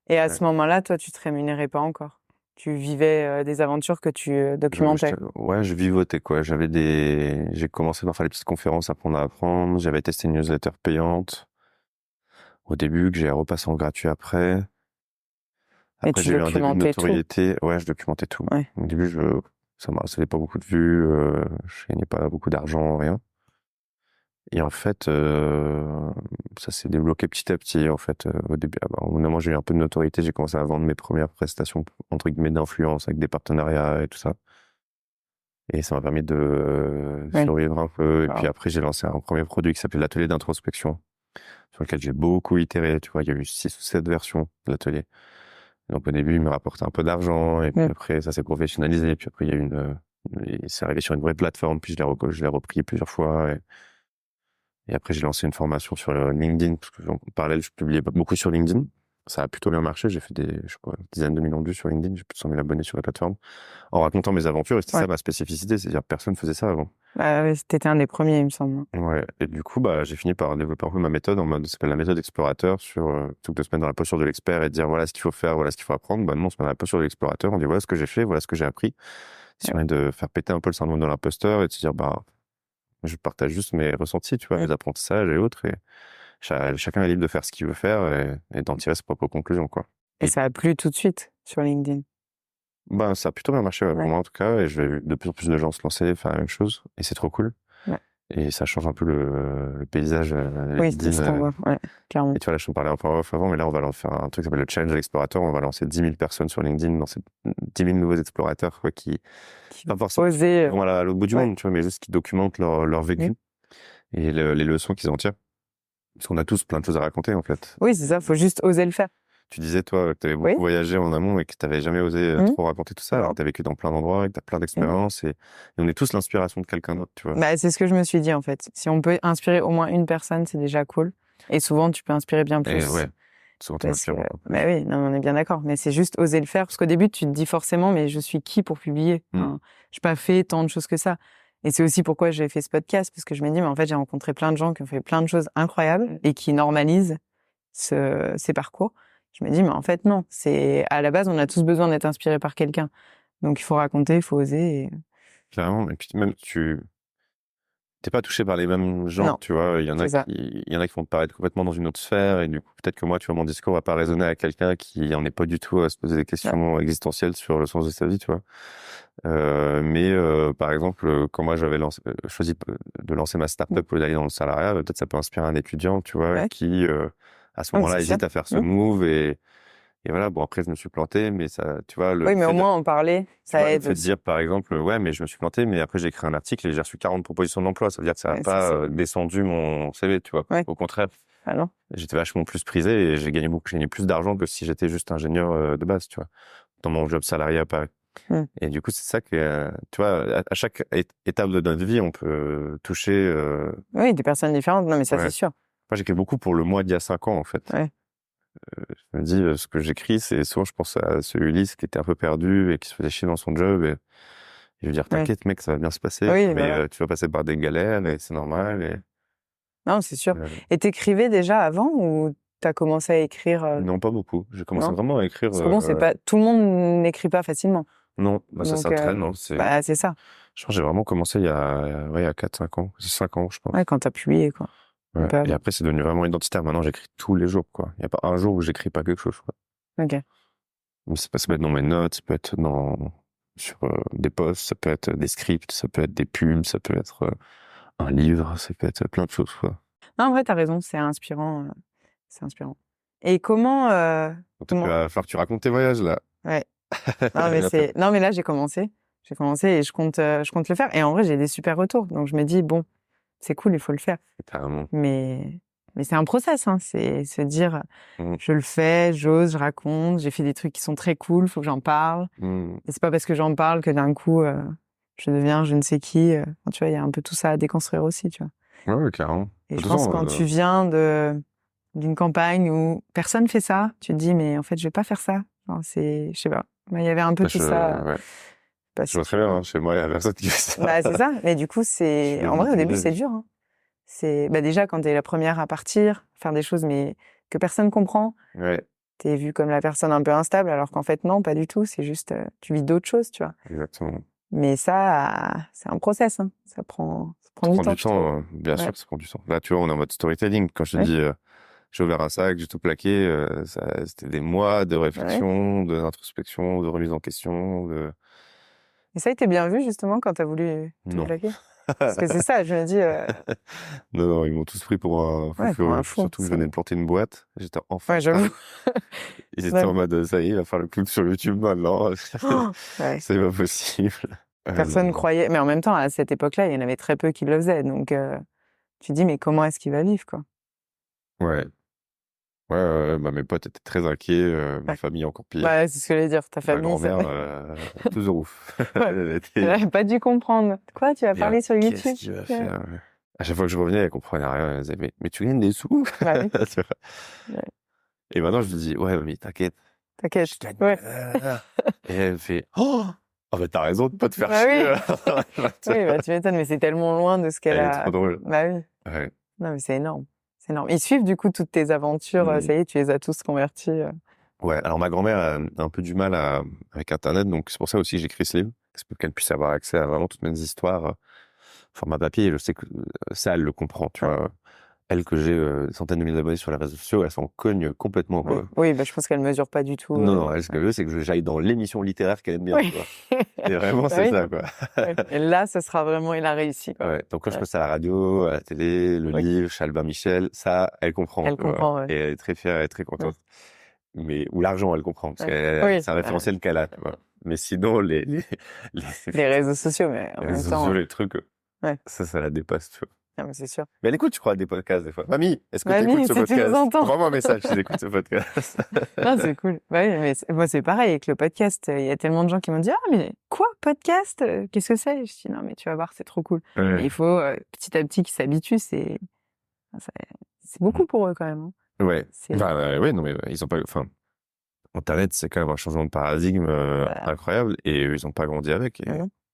[SPEAKER 1] Et à ce moment-là, toi, tu te rémunérais pas encore? Tu vivais des aventures que tu documentais?
[SPEAKER 2] Ouais, je vivotais, quoi. J'ai commencé par faire des petites conférences, apprendre à apprendre. J'avais testé une newsletter payante au début, que j'ai repassé en gratuit après. Après, j'ai eu un début de notoriété. Ouais, je documentais tout. Ouais. Au début, ça faisait pas beaucoup de vues, je gagnais pas beaucoup d'argent, rien. Et en fait, ça s'est débloqué petit à petit, en fait. Au début, au bout d'un moment, j'ai eu un peu de notoriété, j'ai commencé à vendre mes premières prestations, entre guillemets, d'influence avec des partenariats et tout ça. Et ça m'a permis de survivre un peu. Et puis après, j'ai lancé un premier produit qui s'appelait l'atelier d'introspection, sur lequel j'ai beaucoup itéré. Tu vois, il y a eu 6 ou 7 versions de l'atelier. Donc au début, il me rapportait un peu d'argent, et puis après, ça s'est professionnalisé. Puis après, il y a eu c'est arrivé sur une vraie plateforme, puis je l'ai repris plusieurs fois. Et après, j'ai lancé une formation sur LinkedIn, parce que en parallèle, je publiais beaucoup sur LinkedIn. Ça a plutôt bien marché. J'ai fait je crois, dizaines de millions de vues sur LinkedIn. J'ai plus de 100 000 abonnés sur la plateforme. En racontant mes aventures, et c'était ça ma spécificité. C'est-à-dire, personne faisait ça avant.
[SPEAKER 1] T'étais un des premiers, il me semble.
[SPEAKER 2] Ouais. Et du coup, j'ai fini par développer un peu ma méthode ça s'appelle la méthode explorateur plutôt que de se mettre dans la posture de l'expert et de dire voilà ce qu'il faut faire, voilà ce qu'il faut apprendre. Nous, on se met dans la posture de l'explorateur. On dit voilà ce que j'ai fait, voilà ce que j'ai appris. C'est de faire péter un peu le syndrome de l'imposteur et de se dire je partage juste mes ressentis, tu vois, mes apprentissages et autres. Et chacun est libre de faire ce qu'il veut faire et d'en tirer ses propres conclusions, quoi.
[SPEAKER 1] Et ça a plu tout de suite sur LinkedIn?
[SPEAKER 2] Ça a plutôt bien marché pour moi, en tout cas. Et je vais de plus en plus de gens se lancer, faire la même chose. Et c'est trop cool. Ouais. Et ça change un peu le paysage.
[SPEAKER 1] Oui, c'est ce qu'on voit, clairement.
[SPEAKER 2] Et tu vois, là, je te parlais un peu off avant, mais là, on va faire un truc qui s'appelle le Challenge de l'explorateur. On va lancer 10 000 personnes sur LinkedIn, dans ces 10 000 nouveaux explorateurs, quoi, qui pas forcément vont à l'autre bout du monde, tu vois, mais juste qui documentent leur vécu et les leçons qu'ils en tirent. Parce qu'on a tous plein de choses à raconter, en fait.
[SPEAKER 1] Oui, c'est ça, faut juste oser le faire.
[SPEAKER 2] Tu disais, toi, que tu avais beaucoup voyagé en amont et que tu n'avais jamais osé trop raconter tout ça. Alors, tu as vécu dans plein d'endroits, que tu as plein d'expériences et on est tous l'inspiration de quelqu'un d'autre, tu vois.
[SPEAKER 1] C'est ce que je me suis dit, en fait. Si on peut inspirer au moins une personne, c'est déjà cool. Et souvent, tu peux inspirer bien plus.
[SPEAKER 2] Et souvent, tu inspirant.
[SPEAKER 1] Oui, non, on est bien d'accord. Mais c'est juste oser le faire. Parce qu'au début, tu te dis forcément, mais je suis qui pour publier? Je n'ai pas fait tant de choses que ça. Et c'est aussi pourquoi j'ai fait ce podcast. Parce que je me dis, mais en fait, j'ai rencontré plein de gens qui ont fait plein de choses incroyables et qui normalisent ces parcours. Je me dis, mais en fait, non. À la base, on a tous besoin d'être inspirés par quelqu'un. Donc, il faut raconter, il faut oser.
[SPEAKER 2] Clairement. Et puis, même, t'es pas touché par les mêmes gens, non. Tu vois. Il y en a qui vont te paraître complètement dans une autre sphère. Et du coup, peut-être que moi, tu vois, mon discours va pas résonner à quelqu'un qui en est pas du tout à se poser des questions existentielles sur le sens de sa vie, tu vois. Mais par exemple, quand moi j'avais choisi de lancer ma startup pour d'aller dans le salariat, peut-être ça peut inspirer un étudiant, tu vois, qui à ce moment-là hésite à faire ce move et Et voilà, bon, après, je me suis planté, mais ça, tu vois,
[SPEAKER 1] Oui, mais au moins en parler, ça
[SPEAKER 2] le
[SPEAKER 1] aide
[SPEAKER 2] fait de
[SPEAKER 1] aussi.
[SPEAKER 2] dire, par exemple, ouais, mais je me suis planté, mais après, j'ai écrit un article et j'ai reçu 40 propositions d'emploi. Ça veut dire que ça n'a
[SPEAKER 1] Ouais,
[SPEAKER 2] pas
[SPEAKER 1] c'est
[SPEAKER 2] descendu mon CV, tu vois.
[SPEAKER 1] Ouais.
[SPEAKER 2] Au contraire,
[SPEAKER 1] Ah non?
[SPEAKER 2] j'étais vachement plus prisé et j'ai gagné plus d'argent que si j'étais juste ingénieur de base, tu vois, dans mon job salarié à Paris. Et du coup, c'est ça que, tu vois, à chaque étape de notre vie, on peut toucher.
[SPEAKER 1] Oui, des personnes différentes. Non, mais ça,
[SPEAKER 2] Ouais.
[SPEAKER 1] c'est sûr.
[SPEAKER 2] Moi, j'écris beaucoup pour le moi d'il y a 5 ans, en fait.
[SPEAKER 1] Ouais.
[SPEAKER 2] Je me dis, ce que j'écris, c'est souvent, je pense à ce Ulysse qui était un peu perdu et qui se faisait chier dans son job. Et je veux dire, t'inquiète, mec, ça va bien se passer.
[SPEAKER 1] Oui,
[SPEAKER 2] Mais
[SPEAKER 1] voilà.
[SPEAKER 2] tu vas passer par des galères et c'est normal. Et,
[SPEAKER 1] Non, c'est sûr. Et t'écrivais déjà avant ou t'as commencé à écrire
[SPEAKER 2] non, pas beaucoup. J'ai commencé
[SPEAKER 1] non
[SPEAKER 2] vraiment à écrire.
[SPEAKER 1] Parce que bon, c'est pas tout le monde n'écrit pas facilement.
[SPEAKER 2] Non, bah, ça
[SPEAKER 1] Donc,
[SPEAKER 2] s'entraîne. Non,
[SPEAKER 1] bah, c'est ça.
[SPEAKER 2] je pense que j'ai vraiment commencé il y a 4-5 ans. C'est 5 ans, je pense.
[SPEAKER 1] Ouais, quand t'as publié, quoi.
[SPEAKER 2] Ouais. Et après, c'est devenu vraiment identitaire. Maintenant, j'écris tous les jours, quoi. Il n'y a pas un jour où j'écris pas quelque chose, quoi.
[SPEAKER 1] Ok.
[SPEAKER 2] Mais ça peut être dans mes notes, ça peut être sur des posts, ça peut être des scripts, ça peut être des pubs, ça peut être un livre, ça peut être plein de choses, quoi.
[SPEAKER 1] Non, en vrai, t'as raison, c'est inspirant. C'est inspirant. Et comment...
[SPEAKER 2] Donc, il va falloir que tu racontes tes voyages, là.
[SPEAKER 1] Ouais. Non, mais là, j'ai commencé. J'ai commencé et je compte le faire. Et en vrai, j'ai des super retours. Donc, je me dis, bon, c'est cool, il faut le faire.
[SPEAKER 2] Carrément.
[SPEAKER 1] Mais c'est un process, hein. C'est se dire,
[SPEAKER 2] Mmh.
[SPEAKER 1] je le fais, j'ose, je raconte, j'ai fait des trucs qui sont très cool, faut que j'en parle.
[SPEAKER 2] Mmh.
[SPEAKER 1] Et c'est pas parce que j'en parle que d'un coup, je deviens je ne sais qui. Enfin, tu vois, il y a un peu tout ça à déconstruire aussi, tu vois.
[SPEAKER 2] Ouais, carrément.
[SPEAKER 1] Et
[SPEAKER 2] De
[SPEAKER 1] je
[SPEAKER 2] toute
[SPEAKER 1] pense
[SPEAKER 2] façon,
[SPEAKER 1] que quand tu viens d'une campagne où personne fait ça, tu te dis, mais en fait, je vais pas faire ça. Genre, je sais pas. Il y avait un peu tout ça.
[SPEAKER 2] ouais.
[SPEAKER 1] Parce
[SPEAKER 2] Je vois
[SPEAKER 1] que-
[SPEAKER 2] très bien, hein, chez moi, il y a personne qui fait ça.
[SPEAKER 1] Bah, c'est ça. Mais du coup, en vrai, au début, c'est dur, hein. Bah, déjà, quand t'es la première à partir, faire des choses, mais que personne comprend,
[SPEAKER 2] Ouais,
[SPEAKER 1] t'es vu comme la personne un peu instable, alors qu'en fait, non, pas du tout. C'est juste, tu vis d'autres choses, tu vois.
[SPEAKER 2] exactement.
[SPEAKER 1] Mais ça, c'est un process, hein. Ça prend du temps, je trouve.
[SPEAKER 2] Bien sûr
[SPEAKER 1] Ouais.
[SPEAKER 2] que ça prend du temps. Là, tu vois, on est en mode storytelling. Quand je te
[SPEAKER 1] Ouais.
[SPEAKER 2] dis, j'ai ouvert un sac, j'ai tout plaqué, c'était des mois de réflexion, d'introspection, de remise en question,
[SPEAKER 1] Et ça a été bien vu, justement, quand t'as voulu tout
[SPEAKER 2] Non.
[SPEAKER 1] plaquer. Parce que c'est ça, je me dis,
[SPEAKER 2] Non, ils m'ont tous pris pour un fou
[SPEAKER 1] Ouais, pour un fou,
[SPEAKER 2] surtout que je
[SPEAKER 1] ça.
[SPEAKER 2] venais de planter une boîte. J'étais enfin.
[SPEAKER 1] ouais, j'avoue.
[SPEAKER 2] Ils étaient
[SPEAKER 1] Ouais.
[SPEAKER 2] en mode, ça y est, il va faire le clown sur YouTube maintenant.
[SPEAKER 1] Ouais.
[SPEAKER 2] C'est pas possible.
[SPEAKER 1] Personne
[SPEAKER 2] non.
[SPEAKER 1] croyait. Mais en même temps, à cette époque-là, il y en avait très peu qui le faisaient. Donc, tu te dis, mais comment est-ce qu'il va vivre, quoi?
[SPEAKER 2] Ouais. Ouais, bah, mes potes étaient très inquiets, ma
[SPEAKER 1] Ouais.
[SPEAKER 2] famille encore pire.
[SPEAKER 1] Bah, c'est ce que j'allais dire. Ta
[SPEAKER 2] Ma
[SPEAKER 1] famille, ça...
[SPEAKER 2] grand-mère, tous au ouf.
[SPEAKER 1] Ouais.
[SPEAKER 2] Elle
[SPEAKER 1] Elle
[SPEAKER 2] était,
[SPEAKER 1] n'avait pas dû comprendre. Quoi, tu vas parler sur YouTube?
[SPEAKER 2] qu'est-ce qu'il va faire? À chaque fois que je revenais, elle comprenait rien. Elle disait, mais tu gagnes des sous?
[SPEAKER 1] Bah oui.
[SPEAKER 2] Tu vois.
[SPEAKER 1] Ouais.
[SPEAKER 2] Et maintenant, je lui dis, ouais, mais t'inquiète, je
[SPEAKER 1] T'inquiète.
[SPEAKER 2] gagne.
[SPEAKER 1] Ouais.
[SPEAKER 2] Et elle me fait, oh, bah, t'as raison de pas te faire
[SPEAKER 1] Bah
[SPEAKER 2] chier.
[SPEAKER 1] Oui, bah, tu m'étonnes, mais c'est tellement loin de ce qu'elle
[SPEAKER 2] Elle est
[SPEAKER 1] a.
[SPEAKER 2] trop drôle.
[SPEAKER 1] Bah oui.
[SPEAKER 2] Ouais.
[SPEAKER 1] Non, mais c'est énorme. C'est énorme. Ils suivent, du coup, toutes tes aventures.
[SPEAKER 2] Mm.
[SPEAKER 1] Ça y est, tu les as tous convertis.
[SPEAKER 2] Ouais, alors ma grand-mère a un peu du mal avec Internet, donc c'est pour ça aussi que j'écris ce livre, c'est pour qu'elle puisse avoir accès à vraiment toutes mes histoires, format papier, et je sais que ça, elle le comprend, tu
[SPEAKER 1] Ouais.
[SPEAKER 2] vois. Elle, que j'ai des centaines de milliers d'abonnés sur les réseaux sociaux, elle s'en cogne complètement, quoi.
[SPEAKER 1] Oui, bah, je pense qu'elle mesure pas du tout.
[SPEAKER 2] Non, elle, ce qu'elle veut, c'est que j'aille dans l'émission littéraire qu'elle aime bien,
[SPEAKER 1] Oui.
[SPEAKER 2] tu vois. Et vraiment,
[SPEAKER 1] Bah
[SPEAKER 2] c'est
[SPEAKER 1] oui.
[SPEAKER 2] ça, quoi.
[SPEAKER 1] Ouais. Et là, ça sera vraiment, il a réussi, quoi.
[SPEAKER 2] Ouais. Donc quand je passe à la radio, à la télé, le livre, chez Albin Michel, ça, elle comprend.
[SPEAKER 1] Elle
[SPEAKER 2] tu vois.
[SPEAKER 1] comprend, ouais.
[SPEAKER 2] Et elle est très fière, elle est très contente. Ou l'argent, elle comprend, parce que
[SPEAKER 1] Oui.
[SPEAKER 2] c'est un référentiel qu'elle a, tu vois. Mais sinon, les
[SPEAKER 1] Les réseaux sociaux, mais en
[SPEAKER 2] les
[SPEAKER 1] même
[SPEAKER 2] réseaux
[SPEAKER 1] temps.
[SPEAKER 2] sociaux, les trucs,
[SPEAKER 1] Ouais.
[SPEAKER 2] ça la dépasse, tu vois.
[SPEAKER 1] Ah, mais c'est sûr.
[SPEAKER 2] Mais elle écoute, je crois, des podcasts, des fois. Mamie, est-ce que tu
[SPEAKER 1] Mamie,
[SPEAKER 2] écoutes ce
[SPEAKER 1] si tu nous
[SPEAKER 2] podcast?
[SPEAKER 1] entends.
[SPEAKER 2] Envoie-moi un message si tu écoutes ce podcast.
[SPEAKER 1] Non, c'est cool. Bah oui, mais moi, c'est pareil avec le podcast. Il y a tellement de gens qui m'ont dit, ah, mais quoi, podcast? Qu'est-ce que c'est? Je dis, non, mais tu vas voir, c'est trop cool.
[SPEAKER 2] Ouais.
[SPEAKER 1] Et il faut, petit à petit, qu'ils s'habituent. C'est beaucoup pour eux, quand même, hein.
[SPEAKER 2] Ouais.
[SPEAKER 1] C'est-
[SPEAKER 2] Bah, ouais, non, mais ils ont pas, enfin, Internet, c'est quand même un changement de paradigme incroyable, et eux, ils ont pas grandi avec. Et...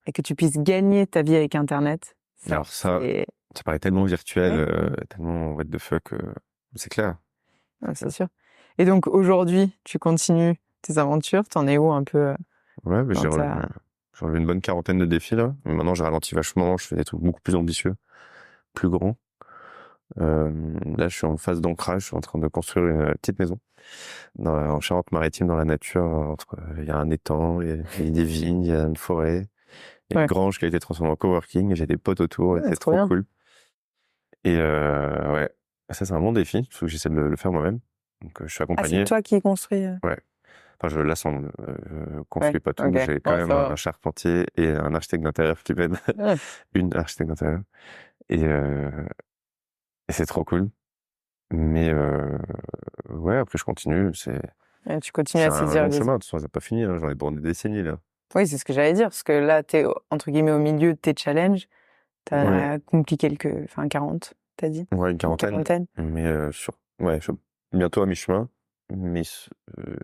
[SPEAKER 1] Et que tu puisses gagner ta vie avec Internet.
[SPEAKER 2] Alors ça paraît tellement virtuel, tellement what the fuck, c'est clair.
[SPEAKER 1] Ouais, c'est sûr. Et donc, aujourd'hui, tu continues tes aventures. T'en es où un peu?
[SPEAKER 2] Ouais, mais
[SPEAKER 1] Dans
[SPEAKER 2] j'ai
[SPEAKER 1] ta-
[SPEAKER 2] relevé une bonne quarantaine de défis, là. Mais maintenant, je ralentis vachement, je fais des trucs beaucoup plus ambitieux, plus grands. Là, je suis en phase d'ancrage, je suis en train de construire une petite maison en Charente-Maritime, dans la nature. Il y a un étang, il y a des vignes, il y a une forêt, il y a une grange qui a été transformée en coworking, et j'ai des potes autour, et c'est
[SPEAKER 1] trop
[SPEAKER 2] trop
[SPEAKER 1] bien.
[SPEAKER 2] cool. Et ouais, ça c'est un bon défi, parce que j'essaie de le faire moi-même. Donc je suis
[SPEAKER 1] Ah,
[SPEAKER 2] accompagné.
[SPEAKER 1] c'est toi qui construis.
[SPEAKER 2] Ouais. Enfin, là, ça, on
[SPEAKER 1] Ouais,
[SPEAKER 2] construit pas tout.
[SPEAKER 1] ok.
[SPEAKER 2] J'ai quand
[SPEAKER 1] Bon,
[SPEAKER 2] même
[SPEAKER 1] ça va.
[SPEAKER 2] un charpentier et un architecte d'intérieur qui m'aide.
[SPEAKER 1] Ouais.
[SPEAKER 2] Une architecte d'intérieur. Et, et c'est trop cool. Mais ouais, après, je continue.
[SPEAKER 1] Et tu continues
[SPEAKER 2] C'est
[SPEAKER 1] à
[SPEAKER 2] un
[SPEAKER 1] saisir
[SPEAKER 2] long
[SPEAKER 1] les...
[SPEAKER 2] chemin. De toute façon, ça n'a pas fini. Hein. J'en ai pour des décennies, là.
[SPEAKER 1] Oui, c'est ce que j'allais dire, parce que là, t'es, entre guillemets, au milieu de tes challenges. T'en
[SPEAKER 2] Ouais,
[SPEAKER 1] as accompli enfin 40, t'as dit?
[SPEAKER 2] ouais, une
[SPEAKER 1] Une
[SPEAKER 2] quarantaine.
[SPEAKER 1] quarantaine?
[SPEAKER 2] Mais ouais, bientôt à mi-chemin. Mais euh,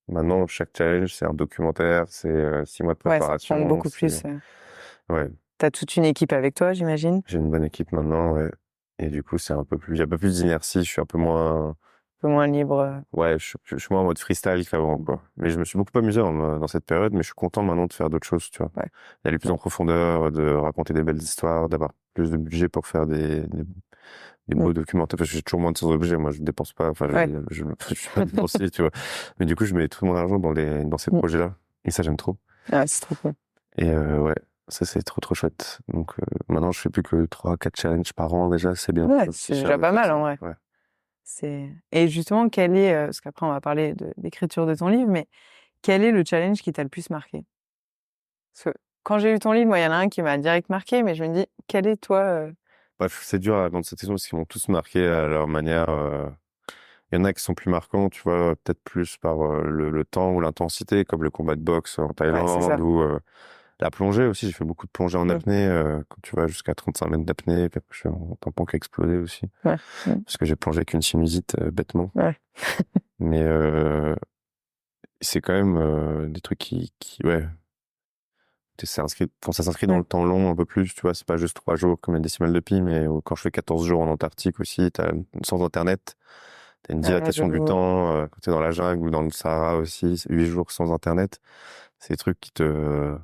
[SPEAKER 2] maintenant, chaque challenge, c'est un documentaire, c'est 6 mois de
[SPEAKER 1] Ouais, ça prend
[SPEAKER 2] préparation.
[SPEAKER 1] beaucoup plus.
[SPEAKER 2] Ouais,
[SPEAKER 1] T'as toute une équipe avec toi, j'imagine?
[SPEAKER 2] j'ai une bonne équipe maintenant, ouais. Et du coup, il y a un peu plus d'inertie, je suis un peu moins,
[SPEAKER 1] Un peu moins libre.
[SPEAKER 2] ouais, je suis moins en mode freestyle qu'avant, quoi. Mais je me suis beaucoup amusé dans cette période, mais je suis content maintenant de faire d'autres choses, tu vois.
[SPEAKER 1] Ouais.
[SPEAKER 2] D'aller plus en profondeur, de raconter des belles histoires, d'avoir plus de budget pour faire des
[SPEAKER 1] Mm.
[SPEAKER 2] beaux documentaires, parce que j'ai toujours moins de ces objets, moi, je dépense pas, enfin,
[SPEAKER 1] Ouais.
[SPEAKER 2] je suis pas dépensier, tu vois. Mais du coup, je mets tout mon argent dans ces
[SPEAKER 1] Mm.
[SPEAKER 2] projets-là. Et ça, j'aime trop.
[SPEAKER 1] Ah, c'est trop cool.
[SPEAKER 2] Et ouais, ça c'est trop trop chouette. Donc maintenant je fais plus que 3-4 challenges par an déjà, c'est bien.
[SPEAKER 1] Ouais,
[SPEAKER 2] Je
[SPEAKER 1] c'est
[SPEAKER 2] suis
[SPEAKER 1] déjà pas mal, en vrai.
[SPEAKER 2] Ouais.
[SPEAKER 1] Et justement, quel est, parce qu'après, on va parler de l'écriture de ton livre, mais quel est le challenge qui t'a le plus marqué? Parce que quand j'ai lu ton livre, moi, il y en a un qui m'a direct marqué, mais je me dis, quel est, toi,
[SPEAKER 2] Bref, c'est dur à répondre cette question parce qu'ils m'ont tous marqué à leur manière. Il y en a qui sont plus marquants, tu vois, peut-être plus par le temps ou l'intensité, comme le combat de boxe en
[SPEAKER 1] ouais, c'est
[SPEAKER 2] Thaïlande
[SPEAKER 1] ça.
[SPEAKER 2] ou la plongée aussi. J'ai fait beaucoup de plongée en
[SPEAKER 1] Mm.
[SPEAKER 2] apnée, quand tu vas jusqu'à 35 mètres d'apnée, puis après je suis en tampon qui a explosé aussi.
[SPEAKER 1] Ouais. Mm.
[SPEAKER 2] Parce que j'ai plongé avec une sinusite, bêtement.
[SPEAKER 1] Ouais.
[SPEAKER 2] Mais c'est quand même des trucs ouais, quand ça s'inscrit dans
[SPEAKER 1] Mm.
[SPEAKER 2] le temps long un peu plus, tu vois, c'est pas juste 3 jours comme les décimales de pi, mais quand je fais 14 jours en Antarctique aussi, sans internet, t'as une
[SPEAKER 1] Ah,
[SPEAKER 2] dilatation du temps, quand t'es dans la jungle ou dans le Sahara aussi, 8 jours sans internet, c'est des trucs qui te,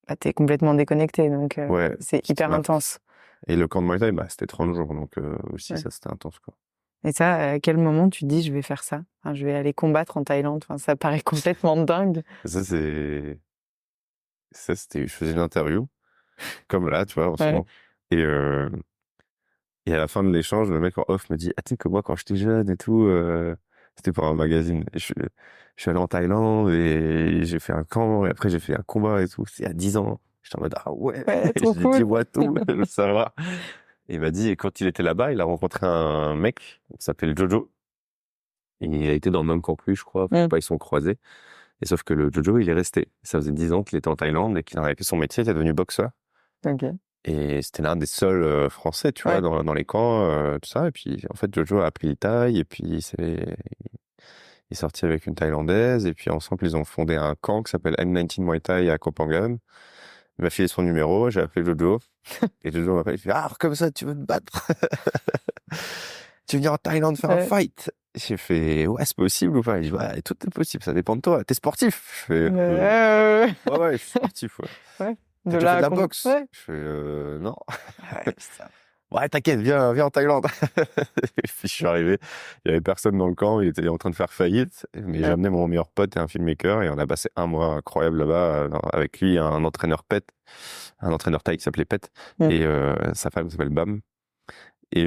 [SPEAKER 1] bah, t'es complètement déconnecté, donc
[SPEAKER 2] ouais,
[SPEAKER 1] c'est
[SPEAKER 2] qui te
[SPEAKER 1] hyper
[SPEAKER 2] marquent.
[SPEAKER 1] intense.
[SPEAKER 2] Et le camp de Muay Thai, bah, c'était 30 jours, donc aussi
[SPEAKER 1] Ouais.
[SPEAKER 2] ça c'était intense, quoi.
[SPEAKER 1] Et ça, à quel moment tu te dis, je vais faire ça? Enfin, je vais aller combattre en Thaïlande. Enfin, ça paraît complètement dingue.
[SPEAKER 2] Et je faisais une interview, comme là, tu vois, en ce
[SPEAKER 1] Ouais.
[SPEAKER 2] moment. Et, et à la fin de l'échange, le mec en off me dit, ah, tu sais que moi, quand j'étais jeune et tout, c'était pour un magazine. Et je suis allé en Thaïlande et j'ai fait un camp et après j'ai fait un combat et tout. C'est à 10 ans. J'étais en mode, ah ouais.
[SPEAKER 1] Ouais,
[SPEAKER 2] Et
[SPEAKER 1] trop
[SPEAKER 2] j'ai dit,
[SPEAKER 1] cool.
[SPEAKER 2] ouais, tout, je veux savoir. Et il m'a dit, et quand il était là-bas, il a rencontré un mec qui s'appelle Jojo. Et il a été dans le même camp que lui, je crois. Je sais
[SPEAKER 1] Mm.
[SPEAKER 2] pas, ils sont croisés. Et sauf que le Jojo, il est resté. Ça faisait 10 ans qu'il était en Thaïlande et qu'il avait fait son métier, il était devenu boxeur.
[SPEAKER 1] Ok.
[SPEAKER 2] Et c'était l'un des seuls Français, tu vois,
[SPEAKER 1] Ouais.
[SPEAKER 2] dans les camps, tout ça. Et puis, en fait, Jojo a appris le thaï, et puis il est sorti avec une Thaïlandaise, et puis ensemble, ils ont fondé un camp qui s'appelle M19 Muay Thai à Koh Phangan. Il m'a filé son numéro, j'ai appelé Jojo, et Jojo m'a appelé, il fait, ah, comme ça, tu veux te battre? Tu veux venir en Thaïlande faire un
[SPEAKER 1] Ouais.
[SPEAKER 2] fight? J'ai fait, ouais, c'est possible ou pas? Il dit, ouais, tout est possible, ça dépend de toi. T'es sportif? Je fais, ouais, ouais, je suis sportif, ouais.
[SPEAKER 1] Ouais.
[SPEAKER 2] T'as
[SPEAKER 1] De
[SPEAKER 2] déjà fait
[SPEAKER 1] là
[SPEAKER 2] de
[SPEAKER 1] à
[SPEAKER 2] la boxe?
[SPEAKER 1] Ouais.
[SPEAKER 2] Je fais, non.
[SPEAKER 1] Ouais, putain.
[SPEAKER 2] Ouais, t'inquiète, viens en Thaïlande. Et puis je suis arrivé, il y avait personne dans le camp, il était en train de faire faillite, mais j'ai
[SPEAKER 1] Ouais.
[SPEAKER 2] amené mon meilleur pote et un filmmaker et on a passé un mois incroyable là-bas avec lui, un entraîneur un entraîneur thaï qui s'appelait Pet
[SPEAKER 1] Mm.
[SPEAKER 2] et sa femme s'appelle Bam et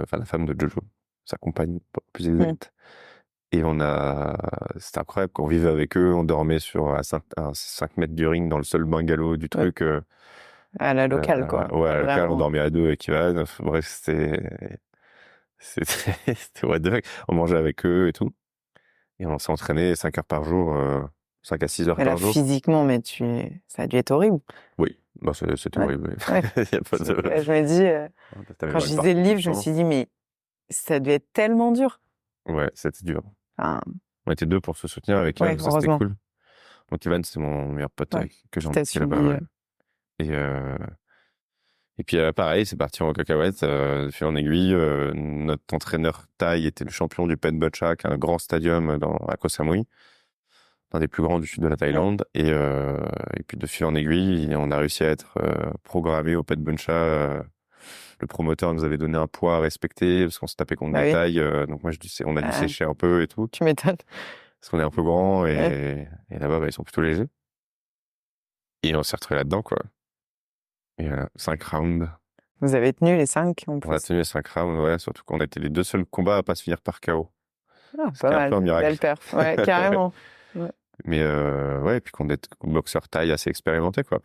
[SPEAKER 2] enfin la femme de Jojo, sa compagne plus
[SPEAKER 1] Mm.
[SPEAKER 2] exacte. Et c'était incroyable quand on vivait avec eux, on dormait à 5 mètres du ring dans le seul bungalow du
[SPEAKER 1] Ouais.
[SPEAKER 2] truc.
[SPEAKER 1] À la locale, quoi.
[SPEAKER 2] Ouais, à la on
[SPEAKER 1] Vraiment.
[SPEAKER 2] dormait à deux avec Ivan. Bref, c'était c'était what the fuck. On mangeait avec eux et tout. Et on s'est entraîné 5 heures par jour, 5 à 6 heures
[SPEAKER 1] Mais là,
[SPEAKER 2] par jour.
[SPEAKER 1] physiquement, ça a dû être horrible.
[SPEAKER 2] Oui, bah, c'était
[SPEAKER 1] Ouais.
[SPEAKER 2] horrible.
[SPEAKER 1] Ouais.
[SPEAKER 2] Il y a pas de...
[SPEAKER 1] Ouais, je me dis,
[SPEAKER 2] T'avais
[SPEAKER 1] quand je
[SPEAKER 2] mal
[SPEAKER 1] lisais
[SPEAKER 2] partout
[SPEAKER 1] le
[SPEAKER 2] tout
[SPEAKER 1] livre,
[SPEAKER 2] le
[SPEAKER 1] je me
[SPEAKER 2] temps.
[SPEAKER 1] suis dit, mais ça devait être tellement dur.
[SPEAKER 2] Ouais, c'était dur.
[SPEAKER 1] Enfin,
[SPEAKER 2] On était deux pour se soutenir avec
[SPEAKER 1] ouais,
[SPEAKER 2] Ivan, ça c'était
[SPEAKER 1] heureusement.
[SPEAKER 2] cool. Donc Ivan, c'était mon meilleur pote
[SPEAKER 1] Ouais.
[SPEAKER 2] que j'ai
[SPEAKER 1] Qui t'a
[SPEAKER 2] embarqué là-bas,
[SPEAKER 1] suivi.
[SPEAKER 2] ouais. Et, et puis pareil, c'est parti en cacahuète, de fil en aiguille. Notre entraîneur thaï était le champion du Pet Butchak, un grand stadium à Koh Samui, un des plus grands du sud de la
[SPEAKER 1] Ouais.
[SPEAKER 2] Thaïlande. Et puis de fil en aiguille, on a réussi à être programmé au Pet Buncha. Le promoteur nous avait donné un poids à respecter parce qu'on se tapait contre
[SPEAKER 1] Bah
[SPEAKER 2] des
[SPEAKER 1] oui,
[SPEAKER 2] tailles. Donc moi, on a dû sécher un peu et tout
[SPEAKER 1] tu m'étonnes.
[SPEAKER 2] parce qu'on est un peu grand
[SPEAKER 1] Ouais.
[SPEAKER 2] et là-bas, bah, ils sont plutôt légers. Et on s'est retrouvés là-dedans, quoi. Et 5 rounds.
[SPEAKER 1] Vous avez tenu les 5 en
[SPEAKER 2] On a
[SPEAKER 1] plus.
[SPEAKER 2] tenu les 5 rounds, ouais, surtout qu'on a été les deux seuls combats à pas se finir par KO.
[SPEAKER 1] Ah, pas
[SPEAKER 2] C'était un peu
[SPEAKER 1] mal.
[SPEAKER 2] un miracle.
[SPEAKER 1] Belle perf. Ouais, carrément.
[SPEAKER 2] Mais ouais, et puis qu'on est boxeur taille assez expérimenté, quoi.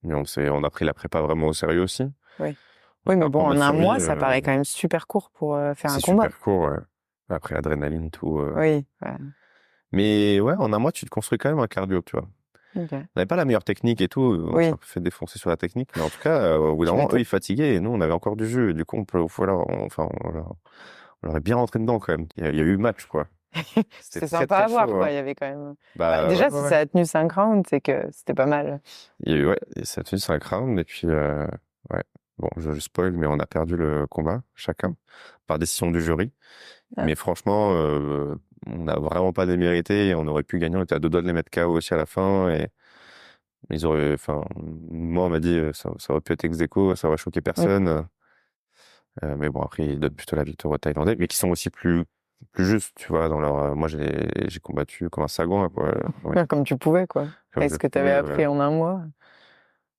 [SPEAKER 2] Mais on a pris la prépa vraiment au sérieux aussi.
[SPEAKER 1] Oui. Oui, mais
[SPEAKER 2] Un
[SPEAKER 1] bon,
[SPEAKER 2] plan de
[SPEAKER 1] en un
[SPEAKER 2] survie,
[SPEAKER 1] mois, ça paraît quand même super court pour faire un
[SPEAKER 2] c'est
[SPEAKER 1] combat.
[SPEAKER 2] super court, ouais. Après, adrénaline, tout.
[SPEAKER 1] Oui. Ouais.
[SPEAKER 2] Mais ouais, en un mois, tu te construis quand même un cardio, tu vois.
[SPEAKER 1] Ok.
[SPEAKER 2] On n'avait pas la meilleure technique et tout, on s'est
[SPEAKER 1] Oui,
[SPEAKER 2] un peu fait défoncer sur la technique, mais en tout cas, au bout d'un
[SPEAKER 1] tu
[SPEAKER 2] moment, eux,
[SPEAKER 1] m'étonnes.
[SPEAKER 2] ils fatiguaient et nous, on avait encore du jeu. Et du coup, voilà, on leur est bien rentré dedans quand même. Il y a eu match, quoi. C'était
[SPEAKER 1] C'était
[SPEAKER 2] très,
[SPEAKER 1] sympa à
[SPEAKER 2] très
[SPEAKER 1] voir,
[SPEAKER 2] chaud,
[SPEAKER 1] quoi.
[SPEAKER 2] hein.
[SPEAKER 1] Il y avait quand même. Bah,
[SPEAKER 2] Bah, ouais,
[SPEAKER 1] déjà,
[SPEAKER 2] ouais,
[SPEAKER 1] si
[SPEAKER 2] ouais.
[SPEAKER 1] ça a tenu 5 rounds, c'est que c'était pas mal.
[SPEAKER 2] Il y a eu, ouais, et ça a tenu 5 rounds, et puis, ouais. Bon, je spoil, mais on a perdu le combat, chacun, par décision du jury.
[SPEAKER 1] Ah,
[SPEAKER 2] Mais franchement, on n'a vraiment pas démérité et on aurait pu gagner. On était à 2 doigts de les mettre KO aussi à la fin. Et enfin, moi, on m'a dit, ça aurait pu être ex aequo, ça aurait choqué
[SPEAKER 1] oui.
[SPEAKER 2] personne. Mais bon, après, ils donnent plutôt la victoire aux Thaïlandais, mais qui sont aussi plus justes, tu vois, dans leur, moi, j'ai combattu comme un sagouin, quoi. Ouais,
[SPEAKER 1] Comme tu pouvais, quoi.
[SPEAKER 2] comme
[SPEAKER 1] Avec
[SPEAKER 2] je
[SPEAKER 1] ce que tu avais
[SPEAKER 2] pouvais, ouais.
[SPEAKER 1] appris en un mois.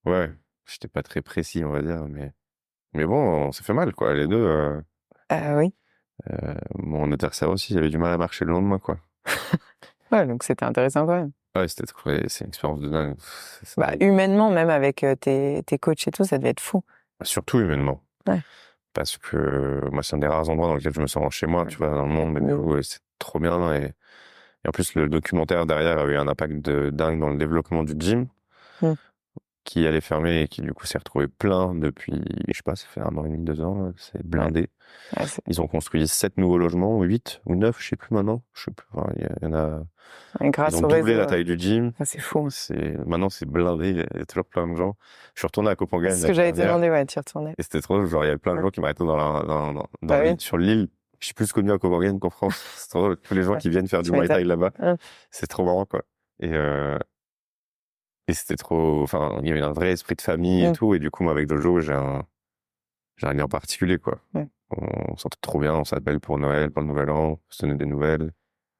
[SPEAKER 2] Ouais. J'étais pas très précis, on va dire, mais bon, on s'est fait mal, quoi. Les deux,
[SPEAKER 1] Oui.
[SPEAKER 2] mon adversaire aussi, il avait du mal à marcher le lendemain, quoi.
[SPEAKER 1] Ouais, donc c'était intéressant quand même.
[SPEAKER 2] Ouais, c'est une expérience de dingue.
[SPEAKER 1] Bah, humainement, même avec tes coachs et tout, ça devait être fou.
[SPEAKER 2] Surtout humainement.
[SPEAKER 1] Ouais.
[SPEAKER 2] Parce que moi, c'est un des rares endroits dans lesquels je me sens chez moi, tu vois, dans le monde, et tout, et c'est trop bien. Et en plus, le documentaire derrière a eu un impact de dingue dans le développement du gym,
[SPEAKER 1] Mm.
[SPEAKER 2] qui allait fermer et qui, du coup, s'est retrouvé plein depuis, je sais pas, ça fait 1 an et demi, 2 ans, c'est
[SPEAKER 1] Ouais.
[SPEAKER 2] blindé.
[SPEAKER 1] Ouais,
[SPEAKER 2] Ils ont construit 7 nouveaux logements, 8 ou 9, je sais plus maintenant. Je sais plus, enfin, il y en a,
[SPEAKER 1] grâce
[SPEAKER 2] ils ont
[SPEAKER 1] au
[SPEAKER 2] doublé
[SPEAKER 1] réseau.
[SPEAKER 2] la taille du gym.
[SPEAKER 1] C'est fou.
[SPEAKER 2] Maintenant, c'est blindé, il y a toujours plein de gens. Je suis retourné à Copenhague
[SPEAKER 1] C'est ce que
[SPEAKER 2] l'année
[SPEAKER 1] j'allais te
[SPEAKER 2] dernière.
[SPEAKER 1] demander, ouais, tu y retournais.
[SPEAKER 2] Et c'était trop drôle, genre, il y avait plein de
[SPEAKER 1] Ouais.
[SPEAKER 2] gens qui m'arrêtaient dans
[SPEAKER 1] Bah oui.
[SPEAKER 2] sur l'île. Je suis plus connu à Copenhague qu'en France. C'est trop drôle. Tous les gens
[SPEAKER 1] Ouais.
[SPEAKER 2] qui viennent faire du
[SPEAKER 1] Tu
[SPEAKER 2] Muay Thai
[SPEAKER 1] m'étonnes.
[SPEAKER 2] là-bas.
[SPEAKER 1] Hein.
[SPEAKER 2] C'est trop marrant, quoi. Et c'était trop, enfin, il y avait un vrai esprit de famille et
[SPEAKER 1] Mm.
[SPEAKER 2] tout. Et du coup, moi, avec Dojo, j'ai un lien particulier, quoi.
[SPEAKER 1] Ouais.
[SPEAKER 2] On s'entend trop bien, on s'appelle pour Noël, pour le Nouvel An, on se donne des nouvelles.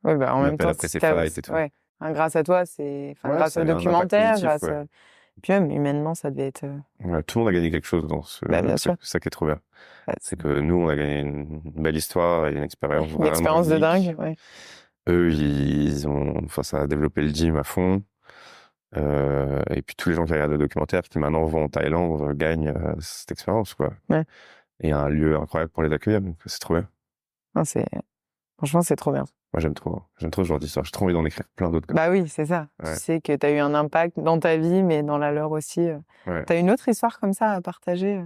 [SPEAKER 1] Ouais, bah, en
[SPEAKER 2] On
[SPEAKER 1] même
[SPEAKER 2] appelle
[SPEAKER 1] temps,
[SPEAKER 2] après ses fights et tout.
[SPEAKER 1] ouais. Enfin, grâce à toi, enfin,
[SPEAKER 2] Ouais,
[SPEAKER 1] grâce
[SPEAKER 2] ça
[SPEAKER 1] au
[SPEAKER 2] avait un impact
[SPEAKER 1] documentaire,
[SPEAKER 2] positif, ouais.
[SPEAKER 1] puis même humainement, ça devait être.
[SPEAKER 2] Ouais, tout le monde a gagné quelque chose dans ce
[SPEAKER 1] Bah, bien
[SPEAKER 2] truc.
[SPEAKER 1] sûr.
[SPEAKER 2] C'est ça qui est trop bien.
[SPEAKER 1] Bah,
[SPEAKER 2] C'est que nous, on a gagné une belle histoire et une expérience
[SPEAKER 1] une
[SPEAKER 2] vraiment
[SPEAKER 1] expérience de dingue,
[SPEAKER 2] unique.
[SPEAKER 1] ouais.
[SPEAKER 2] Eux, enfin, ça a développé le gym à fond. Et puis tous les gens qui regardent le documentaire, qui maintenant vont en Thaïlande, gagnent cette expérience, quoi.
[SPEAKER 1] Ouais.
[SPEAKER 2] Et un lieu incroyable pour les accueillir, donc c'est trop bien.
[SPEAKER 1] Non, franchement, c'est trop bien.
[SPEAKER 2] Moi, j'aime trop ce genre d'histoire. J'ai trop envie d'en écrire plein d'autres.
[SPEAKER 1] Bah oui, c'est ça.
[SPEAKER 2] Ouais.
[SPEAKER 1] Tu sais que tu as eu un impact dans ta vie, mais dans la leur aussi.
[SPEAKER 2] Ouais.
[SPEAKER 1] Tu as une autre histoire comme ça à partager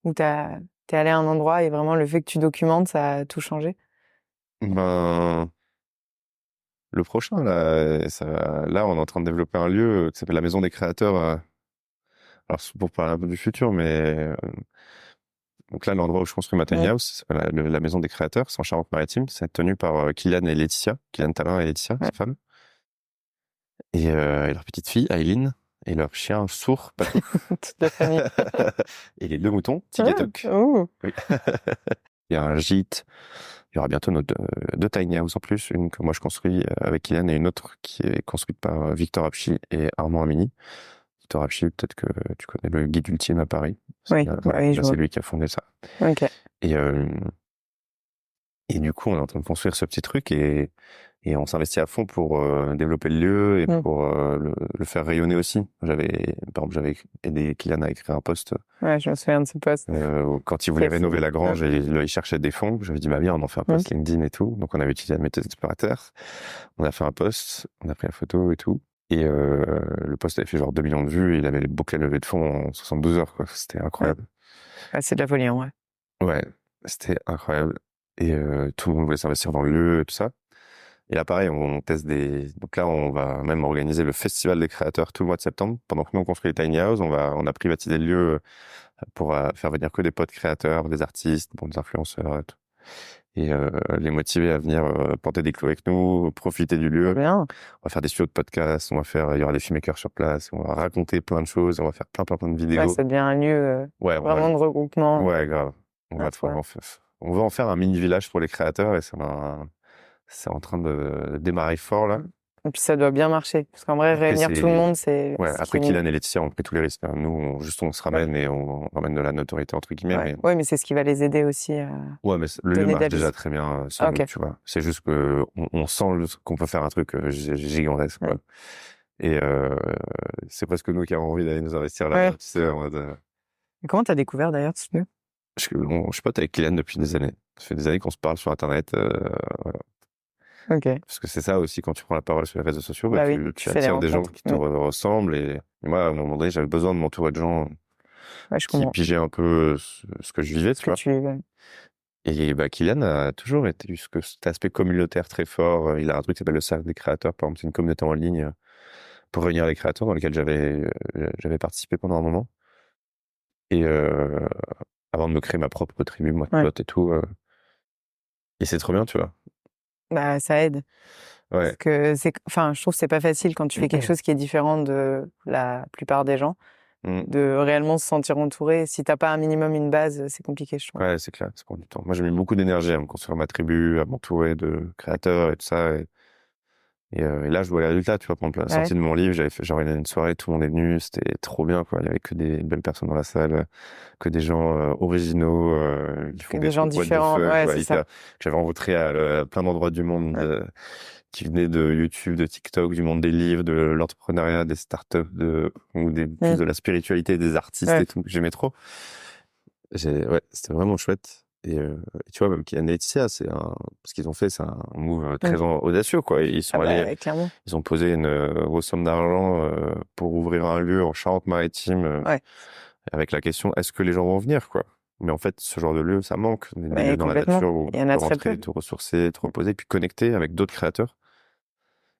[SPEAKER 1] où t'es allé à un endroit et vraiment le fait que tu documentes, ça a tout changé?
[SPEAKER 2] Ben, le prochain, là, là, on est en train de développer un lieu qui s'appelle la Maison des Créateurs. Alors, c'est pour parler un peu du futur, mais donc là, l'endroit où je construis ma tiny house, ça s'appelle la Maison des Créateurs, c'est en Charente-Maritime. C'est tenu par Kylian et Laetitia, Kylian Talin et Laetitia, sa femme. Et leur petite fille, Aileen, et leur chien sourd, Patou.
[SPEAKER 1] Toute la famille.
[SPEAKER 2] Et les 2 moutons, Tig et Toc. Oui. Il y a un gîte. Il y aura bientôt nos 2 tiny houses en plus. Une que moi je construis avec Kylian et une autre qui est construite par Victor Apchi et Armand Amini. Victor Apchi, peut-être que tu connais le guide ultime à Paris.
[SPEAKER 1] Oui,
[SPEAKER 2] Voilà, c'est lui qui a fondé ça.
[SPEAKER 1] Ok.
[SPEAKER 2] Et du coup, on est en train de construire ce petit truc et on s'investit à fond pour développer le lieu et pour le faire rayonner aussi. Par exemple, j'avais aidé Kylian à écrire un post.
[SPEAKER 1] Ouais, je me souviens de ce post.
[SPEAKER 2] Quand il voulait rénover la grange et il cherchait des fonds, j'avais dit, bah viens, on en fait un post LinkedIn et tout. Donc, on avait utilisé la méthode explorateur. On a fait un post, on a pris la photo et tout. Et le post avait fait genre 2 millions de vues et il avait bouclé la levée de fonds en 72 heures, quoi. C'était incroyable.
[SPEAKER 1] Ouais, c'est de la folie, en vrai.
[SPEAKER 2] Ouais, c'était incroyable. Et tout le monde voulait s'investir dans le lieu et tout ça. Et là, pareil, on teste donc là, on va même organiser le festival des créateurs tout le mois de septembre. Pendant que nous, on construit les tiny houses, on a privatisé le lieu pour faire venir que des potes créateurs, des artistes, des influenceurs et tout. Et les motiver à venir planter des clous avec nous, profiter du lieu.
[SPEAKER 1] Bien.
[SPEAKER 2] On va faire des studios de podcasts, il y aura des filmmakers sur place, on va raconter plein de choses, on va faire plein de vidéos.
[SPEAKER 1] Ouais, ça devient un lieu vraiment de regroupement.
[SPEAKER 2] Ouais, grave. On va en faire un mini village pour les créateurs et c'est en train de démarrer fort là.
[SPEAKER 1] Et puis ça doit bien marcher. Parce qu'en vrai,
[SPEAKER 2] Après,
[SPEAKER 1] réunir tout le monde, c'est
[SPEAKER 2] Ouais,
[SPEAKER 1] ce
[SPEAKER 2] après
[SPEAKER 1] qui...
[SPEAKER 2] Kylian et Laetitia ont pris tous les risques, hein. Nous, on se ramène et on ramène de la notoriété, entre guillemets.
[SPEAKER 1] Ouais.
[SPEAKER 2] Mais
[SPEAKER 1] Ouais, mais c'est ce qui va les aider aussi à
[SPEAKER 2] ouais, mais le lieu
[SPEAKER 1] donner de
[SPEAKER 2] marche
[SPEAKER 1] la
[SPEAKER 2] déjà
[SPEAKER 1] visite.
[SPEAKER 2] très bien sans
[SPEAKER 1] Ah,
[SPEAKER 2] nous,
[SPEAKER 1] ok.
[SPEAKER 2] tu vois. C'est juste que on sent qu'on peut faire un truc gigantesque, quoi.
[SPEAKER 1] Ouais.
[SPEAKER 2] Et c'est presque nous qui avons envie d'aller nous investir
[SPEAKER 1] Ouais.
[SPEAKER 2] là-bas, tu sais, en mode,
[SPEAKER 1] Et comment t'as découvert d'ailleurs ce lieu?
[SPEAKER 2] je suis pote avec Kylian depuis des années. Ça fait des années qu'on se parle sur Internet, voilà.
[SPEAKER 1] Ok.
[SPEAKER 2] Parce que c'est ça aussi, quand tu prends la parole sur les réseaux sociaux,
[SPEAKER 1] Bah oui,
[SPEAKER 2] tu
[SPEAKER 1] tu fais les
[SPEAKER 2] attires des gens
[SPEAKER 1] rencontres.
[SPEAKER 2] qui te ressemblent. Et moi, à un moment donné, j'avais besoin de m'entourer de gens
[SPEAKER 1] Ouais, je
[SPEAKER 2] qui
[SPEAKER 1] comprends.
[SPEAKER 2] pigeaient un peu ce que je vivais,
[SPEAKER 1] Ce
[SPEAKER 2] tu
[SPEAKER 1] que
[SPEAKER 2] vois.
[SPEAKER 1] tu... ouais.
[SPEAKER 2] Et bah, Kylian a toujours été cet aspect communautaire très fort. Il a un truc qui s'appelle le Cercle des créateurs, par exemple, c'est une communauté en ligne pour réunir les créateurs dans lequel j'avais participé pendant un moment. Et avant de me créer ma propre tribu, moi, de
[SPEAKER 1] Ouais.
[SPEAKER 2] potes et tout. Et c'est trop bien, tu vois.
[SPEAKER 1] Bah, ça aide.
[SPEAKER 2] Ouais.
[SPEAKER 1] Parce que enfin, je trouve que c'est pas facile quand tu fais quelque chose qui est différent de la plupart des gens,
[SPEAKER 2] Mm.
[SPEAKER 1] de réellement se sentir entouré. Si t'as pas un minimum une base, c'est compliqué, je trouve.
[SPEAKER 2] Ouais, c'est clair, ça prend du temps. Moi, j'ai mis beaucoup d'énergie à me construire ma tribu, à m'entourer de créateurs et tout ça. Et là, je vois les résultats, tu vois. Par exemple, la sortie de mon livre, j'ai organisé une soirée, tout le monde est venu, c'était trop bien, quoi. Il y avait que des belles personnes dans la salle, que des gens originaux, qui font
[SPEAKER 1] Que
[SPEAKER 2] des
[SPEAKER 1] des gens
[SPEAKER 2] trucs what the
[SPEAKER 1] différents,
[SPEAKER 2] fuck,
[SPEAKER 1] ouais,
[SPEAKER 2] quoi,
[SPEAKER 1] c'est ça.
[SPEAKER 2] que j'avais rencontré à plein d'endroits du monde,
[SPEAKER 1] Ouais.
[SPEAKER 2] qui venaient de YouTube, de TikTok, du monde des livres, de l'entrepreneuriat, des startups, ou plus de la spiritualité, des artistes
[SPEAKER 1] Ouais.
[SPEAKER 2] et tout. J'aimais trop. Ouais, c'était vraiment chouette. Et tu vois, même Kylian et Laetitia, ce qu'ils ont fait, c'est un move très audacieux, quoi. Et ils sont
[SPEAKER 1] Ah
[SPEAKER 2] allés,
[SPEAKER 1] bah, clairement.
[SPEAKER 2] ils ont posé une grosse somme d'argent pour ouvrir un lieu en Charente-Maritime,
[SPEAKER 1] Ouais.
[SPEAKER 2] avec la question, est-ce que les gens vont venir, quoi? Mais en fait, ce genre de lieu, ça manque. Des
[SPEAKER 1] Mais
[SPEAKER 2] lieux dans la
[SPEAKER 1] complètement.
[SPEAKER 2] nature où
[SPEAKER 1] Il y
[SPEAKER 2] tu
[SPEAKER 1] en a
[SPEAKER 2] peux
[SPEAKER 1] très peu.
[SPEAKER 2] rentrer, te ressourcer, te reposer, puis connecter avec d'autres créateurs.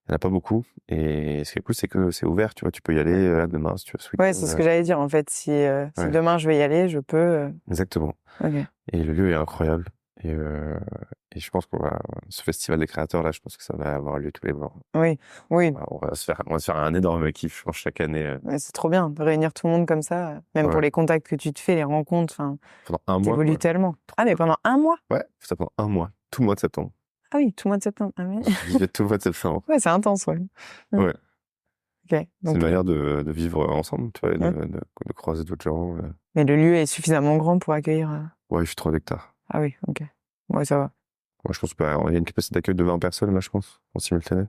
[SPEAKER 2] Il n'y en a pas beaucoup. Et ce qui est cool, c'est que c'est ouvert, tu vois. Tu peux y aller là, demain, si tu veux, ce
[SPEAKER 1] Ouais,
[SPEAKER 2] week-end.
[SPEAKER 1] c'est ce que j'allais dire. En fait, si
[SPEAKER 2] Ouais,
[SPEAKER 1] demain je vais y aller, je peux.
[SPEAKER 2] exactement.
[SPEAKER 1] Ok.
[SPEAKER 2] Et le lieu est incroyable. Et, je pense ce festival des créateurs là, je pense que ça va avoir lieu tous les mois.
[SPEAKER 1] Oui, oui.
[SPEAKER 2] On va se faire un énorme kiff, je pense, chaque année.
[SPEAKER 1] Ouais, c'est trop bien de réunir tout le monde comme ça, même pour
[SPEAKER 2] Ouais.
[SPEAKER 1] les contacts que tu te fais, les rencontres. Enfin,
[SPEAKER 2] Pendant un mois,
[SPEAKER 1] t'évolues
[SPEAKER 2] quoi.
[SPEAKER 1] tellement. Ah, mais pendant un mois?
[SPEAKER 2] Ouais, ça pendant un mois. Tout le mois de septembre.
[SPEAKER 1] Ah oui, tout le mois de septembre. Ah oui.
[SPEAKER 2] J'y vais tout le mois de septembre.
[SPEAKER 1] Ouais, c'est intense, ouais.
[SPEAKER 2] Ouais.
[SPEAKER 1] Ok.
[SPEAKER 2] C'est
[SPEAKER 1] Donc,
[SPEAKER 2] une manière de vivre ensemble, tu vois, et
[SPEAKER 1] ouais.
[SPEAKER 2] de croiser d'autres gens.
[SPEAKER 1] Mais le lieu est suffisamment grand pour accueillir.
[SPEAKER 2] Ouais, je suis 3 hectares.
[SPEAKER 1] Ah oui, ok. Ouais, ça va.
[SPEAKER 2] Moi, je pense qu'il y a une capacité d'accueil de 20 personnes, là, je pense, en simultané.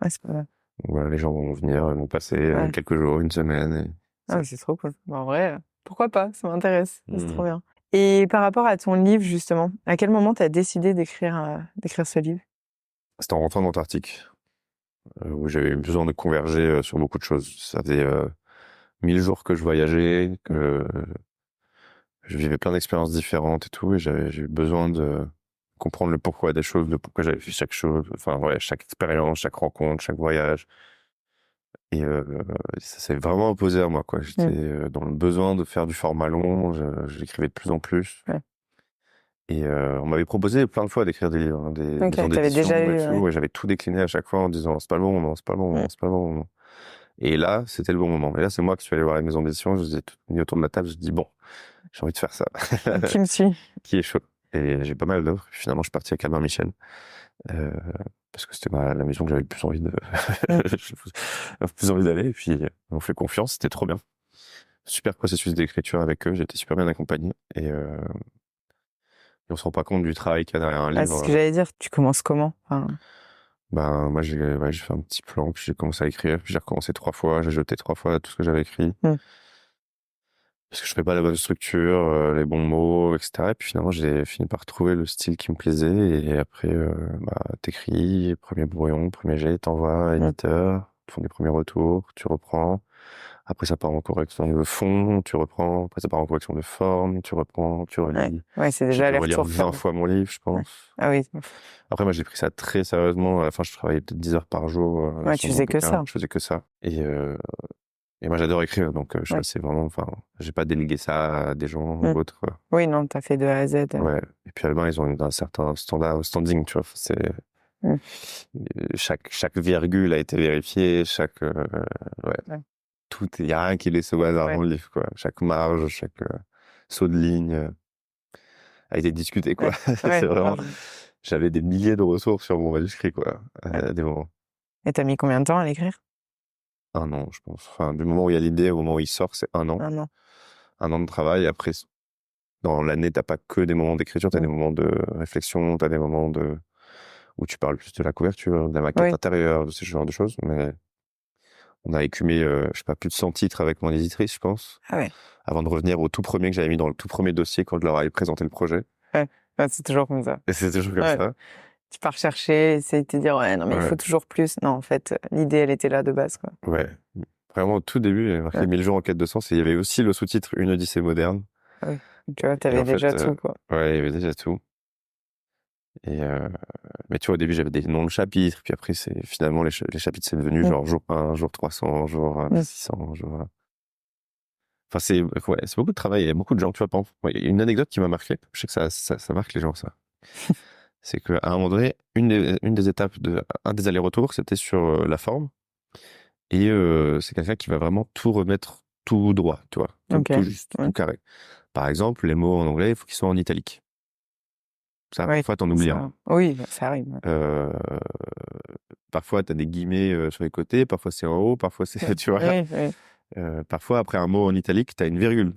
[SPEAKER 1] Ouais, c'est pas mal.
[SPEAKER 2] Donc, voilà, les gens vont venir, ils vont passer
[SPEAKER 1] Ouais.
[SPEAKER 2] quelques jours, une semaine.
[SPEAKER 1] Ah, mais c'est trop cool. Bah, en vrai, pourquoi pas? Ça m'intéresse. C'est trop
[SPEAKER 2] Mm.
[SPEAKER 1] bien. Et par rapport à ton livre, justement, à quel moment t'as décidé d'écrire ce livre?
[SPEAKER 2] C'était en rentrant d'Antarctique, où j'avais eu besoin de converger sur beaucoup de choses. Ça faisait 1000 jours que je voyageais, que je vivais plein d'expériences différentes et tout, et j'ai eu besoin de comprendre le pourquoi des choses, le pourquoi j'avais fait chaque chose, enfin ouais, chaque expérience, chaque rencontre, chaque voyage. Et ça s'est vraiment opposé à moi, quoi. J'étais dans le besoin de faire du format long, j'écrivais de plus en plus.
[SPEAKER 1] Ouais.
[SPEAKER 2] Et on m'avait proposé plein de fois d'écrire des livres, hein, des
[SPEAKER 1] Ok,
[SPEAKER 2] maisons
[SPEAKER 1] t'avais déjà
[SPEAKER 2] d'édition
[SPEAKER 1] eu.
[SPEAKER 2] et tout, et j'avais tout décliné à chaque fois en disant c'est pas le bon moment, c'est pas le bon moment, c'est pas le bon moment. Et là, c'était le bon moment. Et là, c'est moi qui suis allé voir les maisons d'édition, je vous ai tout mis autour de la table, je dis bon, j'ai envie de faire ça.
[SPEAKER 1] Qui me suit?
[SPEAKER 2] Qui est chaud. Et j'ai pas mal d'offres. Finalement, je suis parti avec Albin Michel. Parce que c'était la maison que j'avais le plus envie le plus envie d'aller. Et puis, on fait confiance, c'était trop bien. Super processus d'écriture avec eux, j'étais super bien accompagné. Et on se rend pas compte du travail qu'il y a derrière un
[SPEAKER 1] Ah, c'est
[SPEAKER 2] livre.
[SPEAKER 1] ce que j'allais dire. Tu commences comment? Enfin,
[SPEAKER 2] Ben, moi, j'ai fait un petit plan, puis j'ai commencé à écrire, puis j'ai recommencé 3 fois, j'ai jeté 3 fois tout ce que j'avais écrit. Parce que je fais pas la bonne structure, les bons mots, etc. Et puis finalement, j'ai fini par trouver le style qui me plaisait. Et après, t'écris, premier brouillon, premier jet, t'envoies à l'éditeur, ils font des premiers retours, tu reprends. Après, ça part en correction de fond, tu reprends. Après, ça part en correction de forme, tu reprends, tu relis.
[SPEAKER 1] ouais, c'est
[SPEAKER 2] J'ai
[SPEAKER 1] déjà
[SPEAKER 2] dû relire
[SPEAKER 1] aller-retour.
[SPEAKER 2] 20 fois mon livre, je pense.
[SPEAKER 1] Ah oui.
[SPEAKER 2] Après, moi, j'ai pris ça très sérieusement. À la fin, je travaillais peut-être 10 heures par jour.
[SPEAKER 1] Ouais,
[SPEAKER 2] sur
[SPEAKER 1] tu
[SPEAKER 2] mon
[SPEAKER 1] faisais que
[SPEAKER 2] bouquin.
[SPEAKER 1] ça.
[SPEAKER 2] Je faisais que ça. Et moi, j'adore écrire, donc je passais vraiment, enfin, j'ai pas délégué ça à des gens ou autres.
[SPEAKER 1] Oui, non, t'as fait de A à Z.
[SPEAKER 2] Ouais. Et puis Albin, ils ont un certain standing, tu vois. C'est chaque virgule a été vérifiée,
[SPEAKER 1] Ouais.
[SPEAKER 2] tout, il y a rien qui est laissé au hasard dans le livre, quoi. Chaque marge, chaque saut de ligne a été discuté, quoi. C'est vraiment. J'avais des milliers de ressources sur mon manuscrit, quoi, à des moments.
[SPEAKER 1] Et t'as mis combien de temps à l'écrire?
[SPEAKER 2] 1 an, je pense. Enfin, du moment où il y a l'idée au moment où il sort, c'est 1 an.
[SPEAKER 1] 1 an.
[SPEAKER 2] 1 an de travail. Après, dans l'année, t'as pas que des moments d'écriture, t'as des moments de réflexion, t'as des moments où tu parles plus de la couverture, de la maquette intérieure, de ce genre de choses. Mais on a écumé, je sais pas, plus de 100 titres avec mon éditrice, je pense.
[SPEAKER 1] Ah ouais.
[SPEAKER 2] Avant de revenir au tout premier que j'avais mis dans le tout premier dossier quand je leur avais présenté le projet.
[SPEAKER 1] Ouais, c'est toujours comme ça.
[SPEAKER 2] Et c'est toujours comme ça.
[SPEAKER 1] Tu pars chercher, essayer de te dire, ouais, non, mais il faut toujours plus. Non, en fait, l'idée, elle était là de base, quoi.
[SPEAKER 2] Ouais. Vraiment, au tout début, il y avait marqué 1000 jours en quête de sens et il y avait aussi le sous-titre Une Odyssée moderne.
[SPEAKER 1] Ah oui. Tu vois, t'avais déjà tout, quoi.
[SPEAKER 2] Ouais, il y avait déjà tout. Et mais tu vois, au début, j'avais des noms de chapitres, puis après, finalement, les chapitres, c'est devenu genre jour 1, jour 300, jour 600, jour... Enfin, c'est beaucoup de travail, il y a beaucoup de gens, tu vois, par exemple, il y a une anecdote qui m'a marqué, je sais que ça marque les gens, ça. C'est qu'à un moment donné, une des étapes un des allers-retours, c'était sur la forme. Et c'est quelqu'un qui va vraiment tout remettre tout droit, tu vois, tout juste, tout carré. Par exemple, les mots en anglais, il faut qu'ils soient en italique. Ça, parfois, t'en oublies un.
[SPEAKER 1] Oui, ça arrive.
[SPEAKER 2] Parfois, t'as des guillemets sur les côtés, parfois c'est en haut, parfois c'est, tu vois. Parfois, après un mot en italique, t'as une virgule.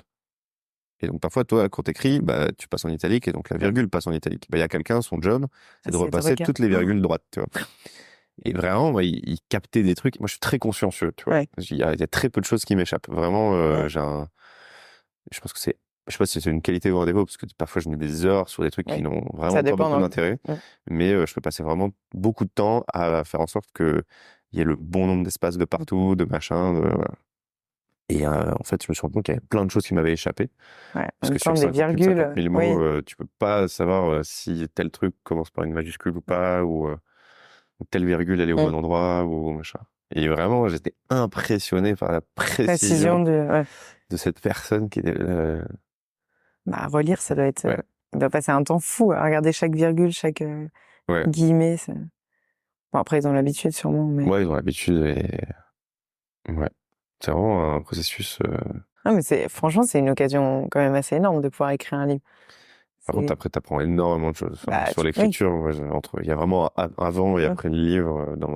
[SPEAKER 2] Et donc, parfois, toi, quand t'écris, bah, tu passes en italique et donc la virgule passe en italique. Bah, il y a quelqu'un, son job, c'est de repasser toutes les virgules droites, tu vois. Et vraiment, moi, il captait des trucs. Moi, je suis très consciencieux, tu vois. Il y a très peu de choses qui m'échappent. Vraiment, je pense que je sais pas si c'est une qualité ou un défaut, parce que parfois, je mets des heures sur des trucs qui n'ont vraiment pas beaucoup d'intérêt. Mais je peux passer vraiment beaucoup de temps à faire en sorte qu'il y ait le bon nombre d'espaces de partout, de machin, Et en fait, je me suis rendu compte qu'il y avait plein de choses qui m'avaient échappé. Parce que sur
[SPEAKER 1] des virgules,
[SPEAKER 2] 50 000 mots, tu peux pas savoir si tel truc commence par une majuscule ou pas, ou telle virgule elle est au bon endroit, ou machin. Et vraiment, j'étais impressionné par la précision de cette personne qui était...
[SPEAKER 1] Bah, relire, ça doit être... Il doit passer un temps fou à regarder chaque virgule, chaque guillemet. Bon, après, ils ont l'habitude sûrement. Mais...
[SPEAKER 2] Ouais, ils ont l'habitude et... Ouais. C'est vraiment un processus...
[SPEAKER 1] Non, mais franchement, c'est une occasion quand même assez énorme de pouvoir écrire un livre.
[SPEAKER 2] Par contre, après, t'apprends énormément de choses. Sur l'écriture, il y a vraiment avant et après le livre
[SPEAKER 1] dans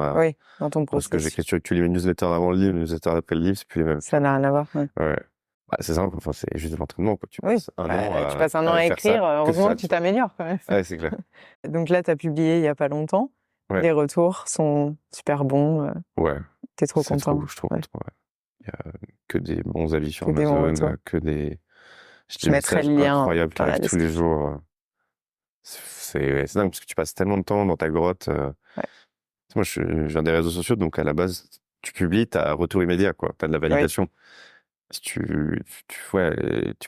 [SPEAKER 1] ton processus.
[SPEAKER 2] Parce que j'écris, tu lis une newsletter avant le livre, une newsletter après le livre, c'est plus les mêmes.
[SPEAKER 1] Ça n'a rien à voir.
[SPEAKER 2] Bah, c'est simple, enfin, c'est juste de l'entraînement, quoi. Tu passes un an
[SPEAKER 1] à écrire, heureusement que tu t'améliores quand même.
[SPEAKER 2] Ouais, c'est clair.
[SPEAKER 1] Donc là, tu as publié il y a pas longtemps. Les retours sont super bons. T'es trop content.
[SPEAKER 2] Je trouve. Il y a que des bons avis sur Amazon, que des...
[SPEAKER 1] Je mettrai le lien
[SPEAKER 2] incroyable qui arrivent tous les jours. C'est dingue, parce que tu passes tellement de temps dans ta grotte. Moi, je viens des réseaux sociaux, donc à la base, tu publies, t'as un retour immédiat, quoi. T'as de la validation. Si tu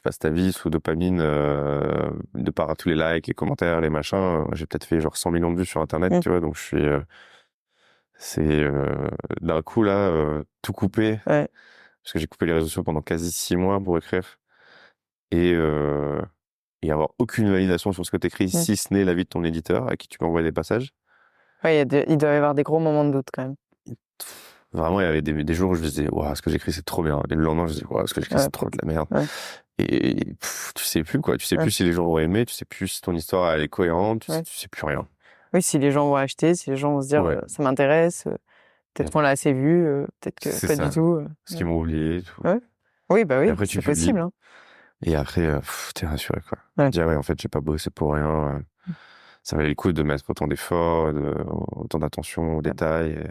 [SPEAKER 2] passes ta vie sous dopamine, de par tous les likes, les commentaires, les machins. J'ai peut-être fait genre 100 millions de vues sur Internet, tu vois, donc c'est d'un coup là, tout coupé. Parce que j'ai coupé les réseaux sociaux pendant quasi 6 mois pour écrire. Et avoir aucune validation sur ce que t'écris, si ce n'est l'avis de ton éditeur à qui tu peux envoyer des passages.
[SPEAKER 1] Il doit y avoir des gros moments de doute quand même.
[SPEAKER 2] Vraiment, il y avait des jours où je disais, waouh, ce que j'écris c'est trop bien. Et le lendemain, je disais, waouh, ce que j'écris c'est trop de la merde. Et tu sais plus, quoi. Tu sais plus si les gens vont aimer, tu sais plus si ton histoire elle est cohérente, tu sais plus rien.
[SPEAKER 1] Oui, si les gens vont acheter, si les gens vont se dire, ça m'intéresse, peut-être qu'on l'a assez vu, peut-être que pas du tout.
[SPEAKER 2] Parce qu'ils m'ont oublié et tout.
[SPEAKER 1] Oui, bah oui, c'est possible. Hein.
[SPEAKER 2] Et après, t'es rassuré, quoi. Dire, en fait, j'ai pas bossé pour rien. Ça valait le coup de mettre autant d'efforts, autant d'attention aux détails.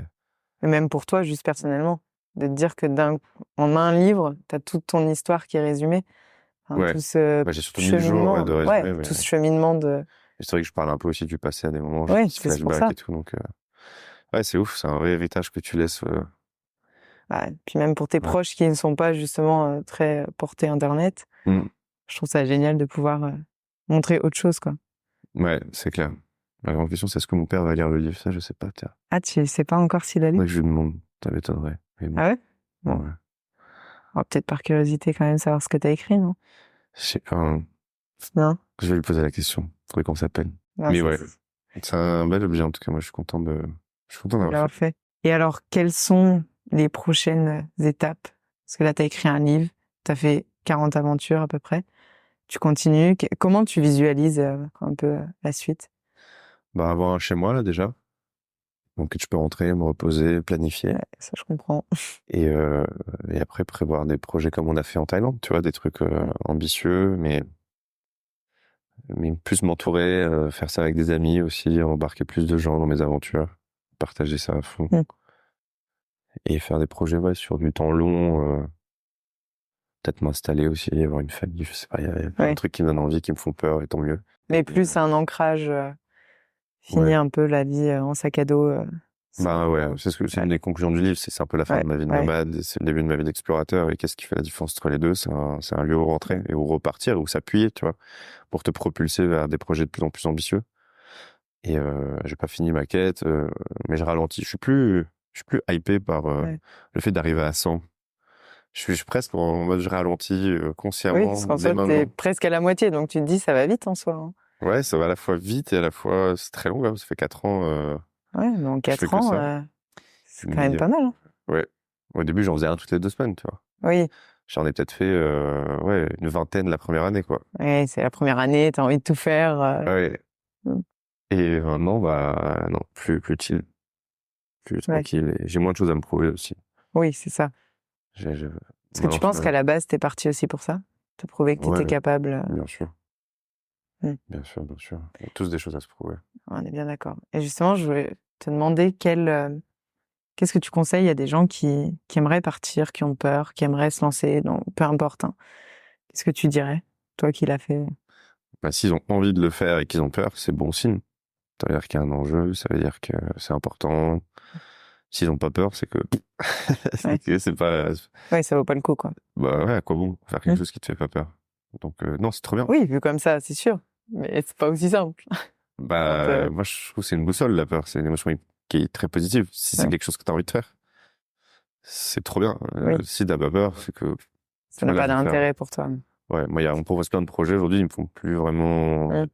[SPEAKER 1] Et même pour toi, juste personnellement, de te dire que en un livre, t'as toute ton histoire qui est résumée. Enfin, tout ce
[SPEAKER 2] j'ai surtout 1000 jours de résumé.
[SPEAKER 1] Tout ce cheminement de...
[SPEAKER 2] C'est vrai que je parle un peu aussi du passé à des moments,
[SPEAKER 1] c'est pour
[SPEAKER 2] flashbacks et tout. Donc, c'est ouf, c'est un vrai héritage que tu laisses.
[SPEAKER 1] Puis même pour tes proches qui ne sont pas justement très portés Internet, je trouve ça génial de pouvoir montrer autre chose, quoi.
[SPEAKER 2] Ouais, c'est clair. La grande question, c'est est-ce que mon père va lire le livre? Ça, je sais pas, tiens.
[SPEAKER 1] Ah, tu sais pas encore s'il a lu?
[SPEAKER 2] Ouais, je lui demande, ça m'étonnerait. Bon.
[SPEAKER 1] Ah ouais? Bon. Ouais. Peut-être par curiosité quand même savoir ce que t'as écrit, non?
[SPEAKER 2] Je sais pas.
[SPEAKER 1] Non?
[SPEAKER 2] Je vais lui poser la question, trouver qu'on s'appelle. Mais c'est un bel objet, en tout cas, moi, je suis content d'avoir
[SPEAKER 1] fait. Et alors, quelles sont les prochaines étapes? Parce que là, t'as écrit un livre, t'as fait 40 aventures à peu près. Tu continues. Comment tu visualises un peu la suite?
[SPEAKER 2] Avoir un chez moi, là, déjà. Donc je peux rentrer, me reposer, planifier.
[SPEAKER 1] Ouais, ça, je comprends.
[SPEAKER 2] Et, et après prévoir des projets comme on a fait en Thaïlande, tu vois, des trucs ambitieux, mais plus m'entourer, faire ça avec des amis aussi, embarquer plus de gens dans mes aventures, partager ça à fond. Et faire des projets sur du temps long, peut-être m'installer aussi, avoir une famille, je sais pas, il y a plein de trucs qui me donnent envie, qui me font peur, et tant mieux.
[SPEAKER 1] Mais plus un ancrage, finir un peu la vie en sac à dos.
[SPEAKER 2] Bah ouais, c'est une des conclusions du livre, c'est un peu la fin de ma vie de nomade, c'est le début de ma vie d'explorateur, et qu'est-ce qui fait la différence entre les deux? C'est un lieu où rentrer et où repartir, où s'appuyer, tu vois, pour te propulser vers des projets de plus en plus ambitieux. Et j'ai pas fini ma quête, mais je ralentis. Je suis plus hypé par le fait d'arriver à 100. Je suis presque en mode je ralentis consciemment.
[SPEAKER 1] Oui, parce qu'en soi, t'es presque à la moitié, donc tu te dis ça va vite en soi. Hein.
[SPEAKER 2] Ouais, ça va à la fois vite et à la fois c'est très long. Hein, ça fait 4 ans.
[SPEAKER 1] Ouais, donc 4 ans, c'est quand même pas mal. Hein.
[SPEAKER 2] Ouais. Au début, j'en faisais un toutes les 2 semaines, tu vois.
[SPEAKER 1] Oui.
[SPEAKER 2] J'en ai peut-être fait une vingtaine la première année, quoi.
[SPEAKER 1] Ouais, c'est la première année, t'as envie de tout faire.
[SPEAKER 2] Ouais. Et maintenant, non, plus chill, plus tranquille. Et j'ai moins de choses à me prouver aussi.
[SPEAKER 1] Oui, c'est ça. Est-ce que tu penses qu'à la base, t'es parti aussi pour ça? Te prouver que t'étais capable?
[SPEAKER 2] Bien sûr. Bien sûr, bien sûr. Il y a tous des choses à se prouver.
[SPEAKER 1] On est bien d'accord. Et justement, je voulais te demander qu'est-ce que tu conseilles à des gens qui aimeraient partir, qui ont peur, qui aimeraient se lancer, donc peu importe. Hein. Qu'est-ce que tu dirais, toi qui l'as fait?
[SPEAKER 2] S'ils ont envie de le faire et qu'ils ont peur, c'est bon signe. Ça veut dire qu'il y a un enjeu, ça veut dire que c'est important. S'ils n'ont pas peur, c'est que c'est pas.
[SPEAKER 1] Ouais, ça vaut pas le coup, quoi.
[SPEAKER 2] Bah ouais, à quoi bon faire quelque chose qui te fait pas peur? Donc non, c'est trop bien.
[SPEAKER 1] Oui, vu comme ça, c'est sûr. Mais c'est pas aussi simple.
[SPEAKER 2] Moi, je trouve que c'est une boussole, la peur. C'est une émotion qui est très positive. Si c'est quelque chose que tu as envie de faire, c'est trop bien. Si t'as pas peur, c'est que
[SPEAKER 1] ça n'a pas d'intérêt pour toi.
[SPEAKER 2] Ouais, moi, on me propose plein de projets aujourd'hui, ils me font plus vraiment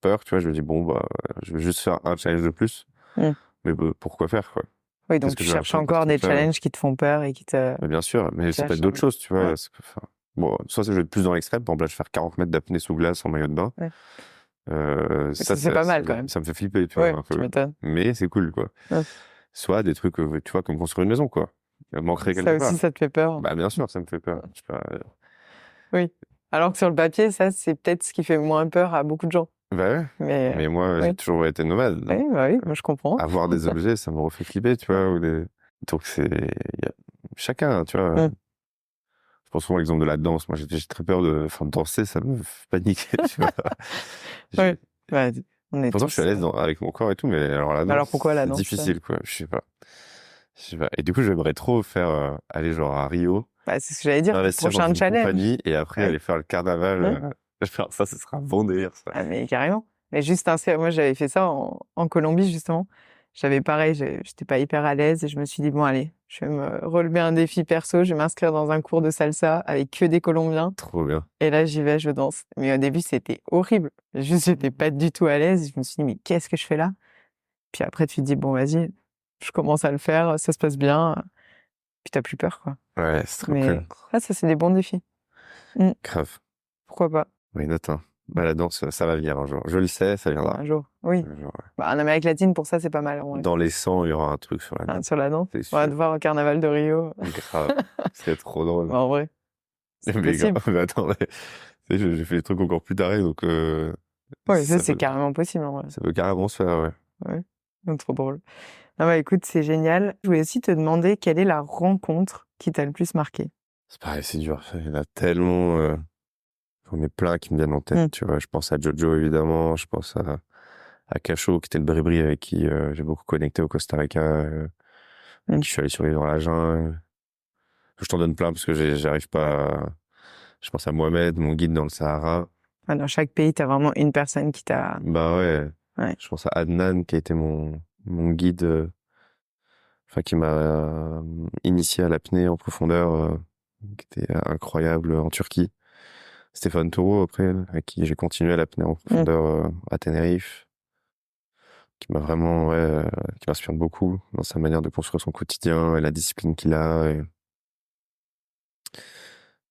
[SPEAKER 2] peur, tu vois. Je me dis, bon, je vais juste faire un challenge de plus. Mais pourquoi faire, quoi?
[SPEAKER 1] Oui, donc tu cherches encore des challenges qui te font peur et qui te...
[SPEAKER 2] Mais bien sûr, mais ça peut être d'autres choses, tu vois. Bon, soit je vais être plus dans l'extrême, par exemple, là, je vais faire 40 mètres d'apnée sous glace en maillot de bain.
[SPEAKER 1] Ça, c'est pas mal, quand même.
[SPEAKER 2] Ça me fait flipper, tu vois, un peu. Mais c'est cool, quoi. Soit des trucs, tu vois, comme construire une maison, quoi. Il manquerait quelque part.
[SPEAKER 1] Ça aussi, ça te fait peur?
[SPEAKER 2] Bah, bien sûr, ça me fait peur. Je sais pas...
[SPEAKER 1] Oui. Alors que sur le papier, ça, c'est peut-être ce qui fait moins peur à beaucoup de gens.
[SPEAKER 2] Bah ouais. Mais moi, j'ai toujours été nomade.
[SPEAKER 1] Oui, bah oui, moi, je comprends.
[SPEAKER 2] Avoir des objets, ça me refait flipper, tu vois. Donc, chacun, tu vois. Je pense souvent à l'exemple de la danse. Moi, j'ai très peur de danser, ça me fait paniquer, tu vois. Pourtant, je suis à l'aise avec mon corps et tout, mais alors la danse,
[SPEAKER 1] pourquoi la danse,
[SPEAKER 2] c'est difficile, quoi. Je sais pas. Et du coup, j'aimerais trop faire aller genre à Rio.
[SPEAKER 1] C'est ce que j'allais dire, le prochain challenge.
[SPEAKER 2] Et après, aller faire le carnaval. Ça, ce sera un bon délire, ça.
[SPEAKER 1] Ah, mais carrément. Mais juste moi, j'avais fait ça en Colombie, justement. J'avais pareil, j'étais pas hyper à l'aise et je me suis dit, bon, allez, je vais me relever un défi perso, je vais m'inscrire dans un cours de salsa avec que des Colombiens.
[SPEAKER 2] Trop bien.
[SPEAKER 1] Et là, j'y vais, je danse. Mais au début, c'était horrible. Juste, j'étais pas du tout à l'aise. Je me suis dit, mais qu'est-ce que je fais là? Puis après, tu te dis, bon, vas-y, je commence à le faire, ça se passe bien. Puis t'as plus peur, quoi.
[SPEAKER 2] Ouais, c'est trop cool.
[SPEAKER 1] Ça, c'est des bons défis.
[SPEAKER 2] Grave.
[SPEAKER 1] Pourquoi pas?
[SPEAKER 2] Oui, note. La danse, ça va venir un jour. Je le sais, ça viendra.
[SPEAKER 1] Un jour, oui.
[SPEAKER 2] Un jour,
[SPEAKER 1] en Amérique latine, pour ça, c'est pas mal.
[SPEAKER 2] Dans les 100, il y aura un truc sur la danse.
[SPEAKER 1] Sur la danse. On va te voir au carnaval de Rio.
[SPEAKER 2] Grave. C'est trop drôle.
[SPEAKER 1] En vrai.
[SPEAKER 2] C'est possible. Mais attends, j'ai fait des trucs encore plus tarés, donc...
[SPEAKER 1] Oui, ça, c'est carrément possible, en vrai.
[SPEAKER 2] Ça peut carrément se faire, ouais.
[SPEAKER 1] Ouais. Donc, trop drôle. Non, écoute, c'est génial. Je voulais aussi te demander quelle est la rencontre qui t'a le plus marqué.
[SPEAKER 2] C'est pareil, c'est dur. Il y en a tellement... J'en ai plein qui me viennent en tête, tu vois. Je pense à Jojo, évidemment. Je pense à Cacho, qui était le bribri avec qui j'ai beaucoup connecté au Costa Rica. Avec qui je suis allé survivre dans la jungle. Je t'en donne plein parce que j'arrive pas Je pense à Mohamed, mon guide dans le Sahara.
[SPEAKER 1] Dans chaque pays, t'as vraiment une personne qui t'a...
[SPEAKER 2] Bah ouais. Je pense à Adnan, qui a été mon guide, qui m'a initié à l'apnée en profondeur, qui était incroyable en Turquie. Stéphane Taureau, après, avec qui j'ai continué à l'apnée en profondeur à Tenerife, qui m'a vraiment, qui m'inspire beaucoup dans sa manière de construire son quotidien et la discipline qu'il a.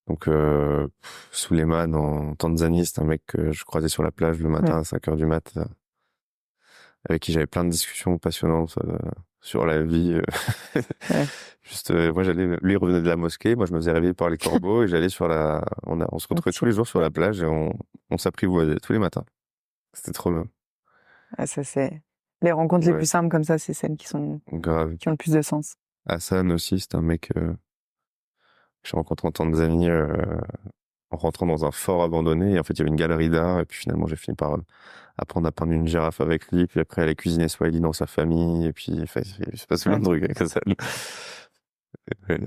[SPEAKER 2] Donc, Souleymane en Tanzanie, c'est un mec que je croisais sur la plage le matin à 5h du mat, avec qui j'avais plein de discussions passionnantes sur la vie.
[SPEAKER 1] Ouais.
[SPEAKER 2] Juste, moi, lui, il revenait de la mosquée. Moi, je me faisais réveiller par les corbeaux et j'allais on se retrouvait tous les jours sur la plage et on s'apprivoisait tous les matins. C'était trop bien.
[SPEAKER 1] Ah, ça, c'est les rencontres les
[SPEAKER 2] Ouais,
[SPEAKER 1] plus simples comme ça, c'est celles
[SPEAKER 2] grave.
[SPEAKER 1] qui ont le plus de sens.
[SPEAKER 2] Hassan aussi, c'est un mec que j'ai rencontré en Tanzanie en rentrant dans un fort abandonné. Et en fait, il y avait une galerie d'art et puis finalement, j'ai fini par apprendre à peindre une girafe avec lui. Puis après, aller cuisiner swahili dans sa famille. Et puis, enfin, il se passe plein de trucs avec Hassan. Ouais.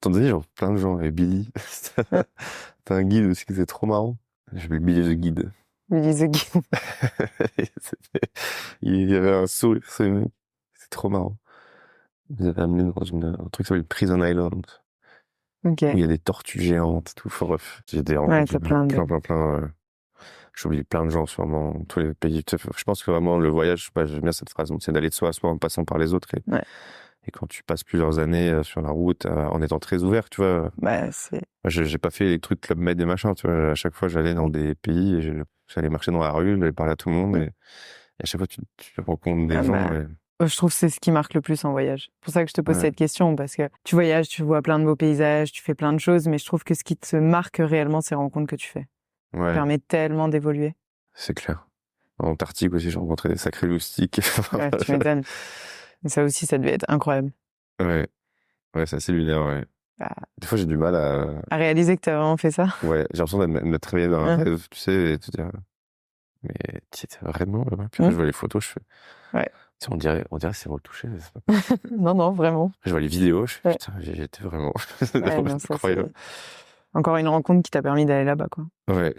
[SPEAKER 2] Tanzanie, genre plein de gens. Et Billy, t'as un guide aussi qui était trop marrant. Je m'appelle Billy the Guide.
[SPEAKER 1] Billy the Kid.
[SPEAKER 2] Il y avait un sourire, ce mec. C'est trop marrant. Ils avaient amené dans un truc qui s'appelle Prison Island,
[SPEAKER 1] Ok.
[SPEAKER 2] où il y a des tortues géantes, tout. Enfin, bref, j'ai des
[SPEAKER 1] Ouais,
[SPEAKER 2] rencontres,
[SPEAKER 1] t'as
[SPEAKER 2] plein. J'ai oublié plein de gens, sûrement, dans tous les pays. Tu sais, je pense que vraiment, le voyage, je sais pas, j'aime bien cette phrase, donc c'est d'aller de soi à soi en passant par les autres.
[SPEAKER 1] Ouais.
[SPEAKER 2] Et quand tu passes plusieurs années sur la route, en étant très ouvert, tu vois.
[SPEAKER 1] Bah, c'est.
[SPEAKER 2] Moi, j'ai pas fait les trucs Club Med et machin, tu vois. À chaque fois, j'allais dans des pays et j'allais marcher dans la rue, j'allais parler à tout le monde et à chaque fois, tu rencontres des
[SPEAKER 1] Ah,
[SPEAKER 2] gens.
[SPEAKER 1] bah, je trouve que c'est ce qui marque le plus en voyage. C'est pour ça que je te pose
[SPEAKER 2] Ouais.
[SPEAKER 1] cette question, parce que tu voyages, tu vois plein de beaux paysages, tu fais plein de choses, mais je trouve que ce qui te marque réellement, c'est les rencontres que tu fais. Ça
[SPEAKER 2] Ouais,
[SPEAKER 1] permet tellement d'évoluer.
[SPEAKER 2] c'est clair. En Antarctique aussi, j'ai rencontré des sacrés loustiques.
[SPEAKER 1] Ouais, tu m'étonnes. Et ça aussi, ça devait être incroyable.
[SPEAKER 2] Ouais, ouais, c'est assez lunaire, ouais.
[SPEAKER 1] Bah,
[SPEAKER 2] Des fois, j'ai du mal
[SPEAKER 1] à réaliser que tu as vraiment fait ça.
[SPEAKER 2] Ouais, j'ai l'impression d'être réveillé dans un
[SPEAKER 1] Hein.
[SPEAKER 2] rêve, tu sais, et te dire, mais tu étais vraiment là-bas. Puis après,
[SPEAKER 1] Hein.
[SPEAKER 2] je vois les photos, je fais,
[SPEAKER 1] Ouais.
[SPEAKER 2] tu sais, on dirait que c'est retouché. C'est pas...
[SPEAKER 1] Non, non, vraiment.
[SPEAKER 2] Après, je vois les vidéos, je fais,
[SPEAKER 1] Ouais.
[SPEAKER 2] putain, j'y étais vraiment.
[SPEAKER 1] Ouais, non, ça,
[SPEAKER 2] Incroyable.
[SPEAKER 1] c'est encore une rencontre qui t'a permis d'aller là-bas, quoi.
[SPEAKER 2] Ouais,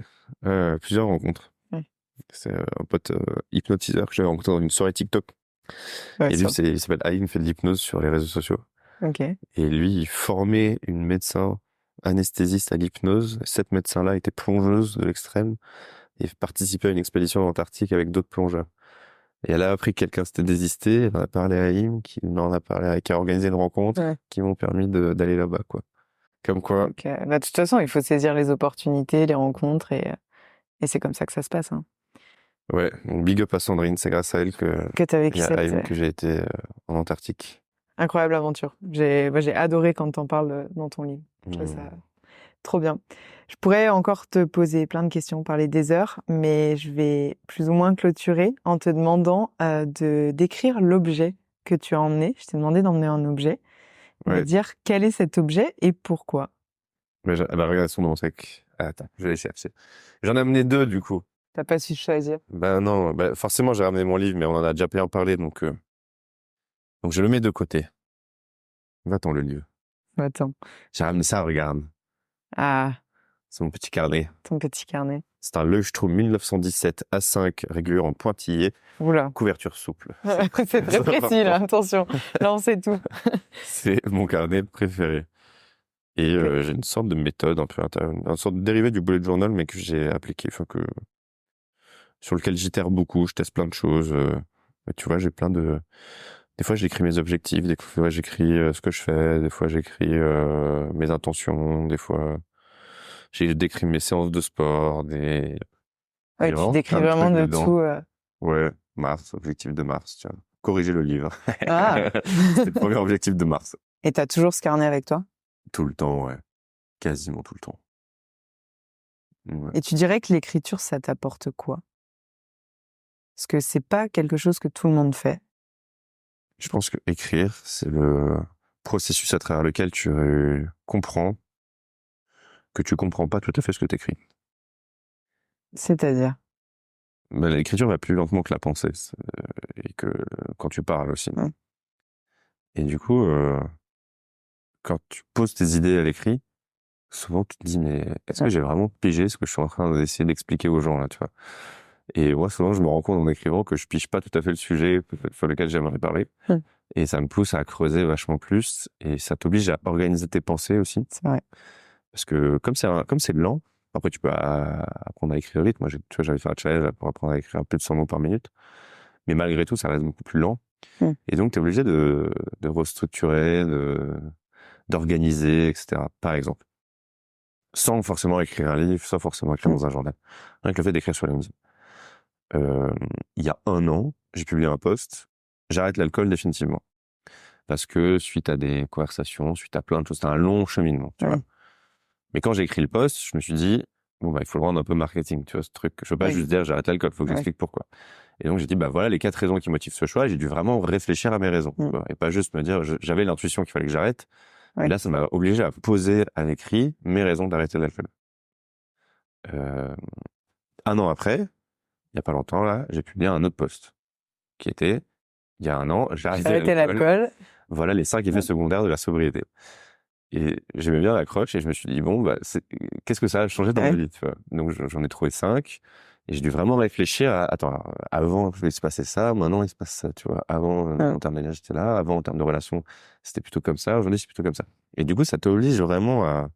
[SPEAKER 2] plusieurs rencontres.
[SPEAKER 1] Ouais.
[SPEAKER 2] C'est un pote hypnotiseur que j'avais rencontré dans une soirée TikTok.
[SPEAKER 1] Ouais,
[SPEAKER 2] Et lui, il s'appelle Aïm, il fait de l'hypnose sur les réseaux sociaux.
[SPEAKER 1] Ok.
[SPEAKER 2] Et lui, il formait une médecin anesthésiste à l'hypnose. Cette médecin-là était plongeuse de l'extrême et participait à une expédition en Antarctique avec d'autres plongeurs. Et elle a appris que quelqu'un s'était désisté, elle en a parlé à Aïm, qui m'en a parlé, qui a organisé une rencontre,
[SPEAKER 1] Ouais.
[SPEAKER 2] qui m'ont permis d'aller là-bas, quoi. Comme quoi.
[SPEAKER 1] Donc, bah, de toute façon, il faut saisir les opportunités, les rencontres, et c'est comme ça que ça se passe. Hein.
[SPEAKER 2] Ouais, donc big up à Sandrine, c'est grâce à elle
[SPEAKER 1] Que tu as vécu
[SPEAKER 2] et à
[SPEAKER 1] cette
[SPEAKER 2] Aïm que j'ai été en Antarctique.
[SPEAKER 1] incroyable aventure. J'ai adoré quand t'en parles dans ton livre. Je trouve ça trop bien. Je pourrais encore te poser plein de questions, parler des heures, mais je vais plus ou moins clôturer en te demandant de décrire l'objet que tu as emmené. Je t'ai demandé d'emmener un objet. Et de dire quel est cet objet et pourquoi.
[SPEAKER 2] Mais regarde son nom, c'est que... Attends, je vais les chercher. J'en ai amené deux, du coup.
[SPEAKER 1] T'as pas su choisir.
[SPEAKER 2] Ben non, forcément, j'ai ramené mon livre, mais on en a déjà bien parlé, donc je le mets de côté. Va-t'en, le livre.
[SPEAKER 1] Attends.
[SPEAKER 2] J'ai ramené ça, regarde.
[SPEAKER 1] Ah,
[SPEAKER 2] C'est mon petit carnet.
[SPEAKER 1] ton petit carnet.
[SPEAKER 2] C'est un Leuchtturm 1917 A5 réguleur en pointillé.
[SPEAKER 1] Oula.
[SPEAKER 2] Couverture souple.
[SPEAKER 1] C'est très précis, là. Attention. Là, on sait tout.
[SPEAKER 2] C'est mon carnet préféré. Et j'ai une sorte de méthode un peu une sorte de dérivé du bullet journal, mais que j'ai appliqué, sur lequel j'itère beaucoup, je teste plein de choses. Mais tu vois, j'ai plein de... Des fois, j'écris mes objectifs, des fois, j'écris ce que je fais, des fois, j'écris mes intentions, des fois, j'ai décrit mes séances de sport,
[SPEAKER 1] Ouais,
[SPEAKER 2] j'ai
[SPEAKER 1] tu décris
[SPEAKER 2] plein de
[SPEAKER 1] vraiment
[SPEAKER 2] trucs
[SPEAKER 1] de
[SPEAKER 2] dedans.
[SPEAKER 1] tout.
[SPEAKER 2] Ouais, Mars, objectif de Mars, tiens. Corriger le livre.
[SPEAKER 1] Ah.
[SPEAKER 2] C'est le premier objectif de Mars.
[SPEAKER 1] Et t'as toujours ce carnet avec toi?
[SPEAKER 2] Tout le temps, ouais. Quasiment tout le temps. Ouais.
[SPEAKER 1] Et tu dirais que l'écriture, ça t'apporte quoi? Parce que c'est pas quelque chose que tout le monde fait.
[SPEAKER 2] Je pense que écrire, c'est le processus à travers lequel tu comprends que tu comprends pas tout à fait ce que tu écris.
[SPEAKER 1] C'est-à-dire?
[SPEAKER 2] Mais l'écriture va plus lentement que la pensée, et que quand tu parles aussi.
[SPEAKER 1] Ouais.
[SPEAKER 2] Et du coup, quand tu poses tes idées à l'écrit, souvent tu te dis, mais est-ce que j'ai vraiment pigé ce que je suis en train d'essayer d'expliquer aux gens, là, tu vois? Et moi, souvent, je me rends compte en écrivant que je pige pas tout à fait le sujet sur lequel j'aimerais parler. Et ça me pousse à creuser vachement plus, et ça t'oblige à organiser tes pensées aussi.
[SPEAKER 1] C'est vrai.
[SPEAKER 2] Parce que comme c'est lent, après tu peux apprendre à écrire vite. Moi, tu vois, j'avais fait un challenge pour apprendre à écrire plus de 100 mots par minute. Mais malgré tout, ça reste beaucoup plus lent. Et donc, tu es obligé de restructurer, d'organiser, etc. Par exemple. Sans forcément écrire un livre, sans forcément écrire dans un journal. Rien que le fait d'écrire sur LinkedIn. Il y a 1 an, j'ai publié un post. J'arrête l'alcool définitivement. parce que suite à des conversations, suite à plein de choses, c'était un long cheminement, tu vois. Mais quand j'ai écrit le post, je me suis dit, bon, bah, il faut le rendre un peu marketing, tu vois, ce truc. Je peux pas juste dire, j'arrête l'alcool, faut que j'explique pourquoi. Et donc, j'ai dit, bah, voilà les 4 raisons qui motivent ce choix. Et j'ai dû vraiment réfléchir à mes raisons, tu vois, et pas juste me dire, j'avais l'intuition qu'il fallait que j'arrête. Et là, ça m'a obligé à poser à l'écrit mes raisons d'arrêter l'alcool. 1 an après, il y a pas longtemps, là, j'ai publié un autre post qui était, il y a 1 an, j'ai arrêté l'alcool. Voilà les 5 effets secondaires de la sobriété. Et j'aimais bien l'accroche et je me suis dit, bon, bah, qu'est-ce que ça a changé dans ma vie, tu vois? Donc, j'en ai trouvé 5 et j'ai dû vraiment réfléchir à, attends, avant, il se passait ça, maintenant, il se passe ça, tu vois? Avant, en termes d'énergie, j'étais là, avant, en termes de relations, c'était plutôt comme ça, aujourd'hui, c'est plutôt comme ça. Et du coup, ça t'oblige vraiment à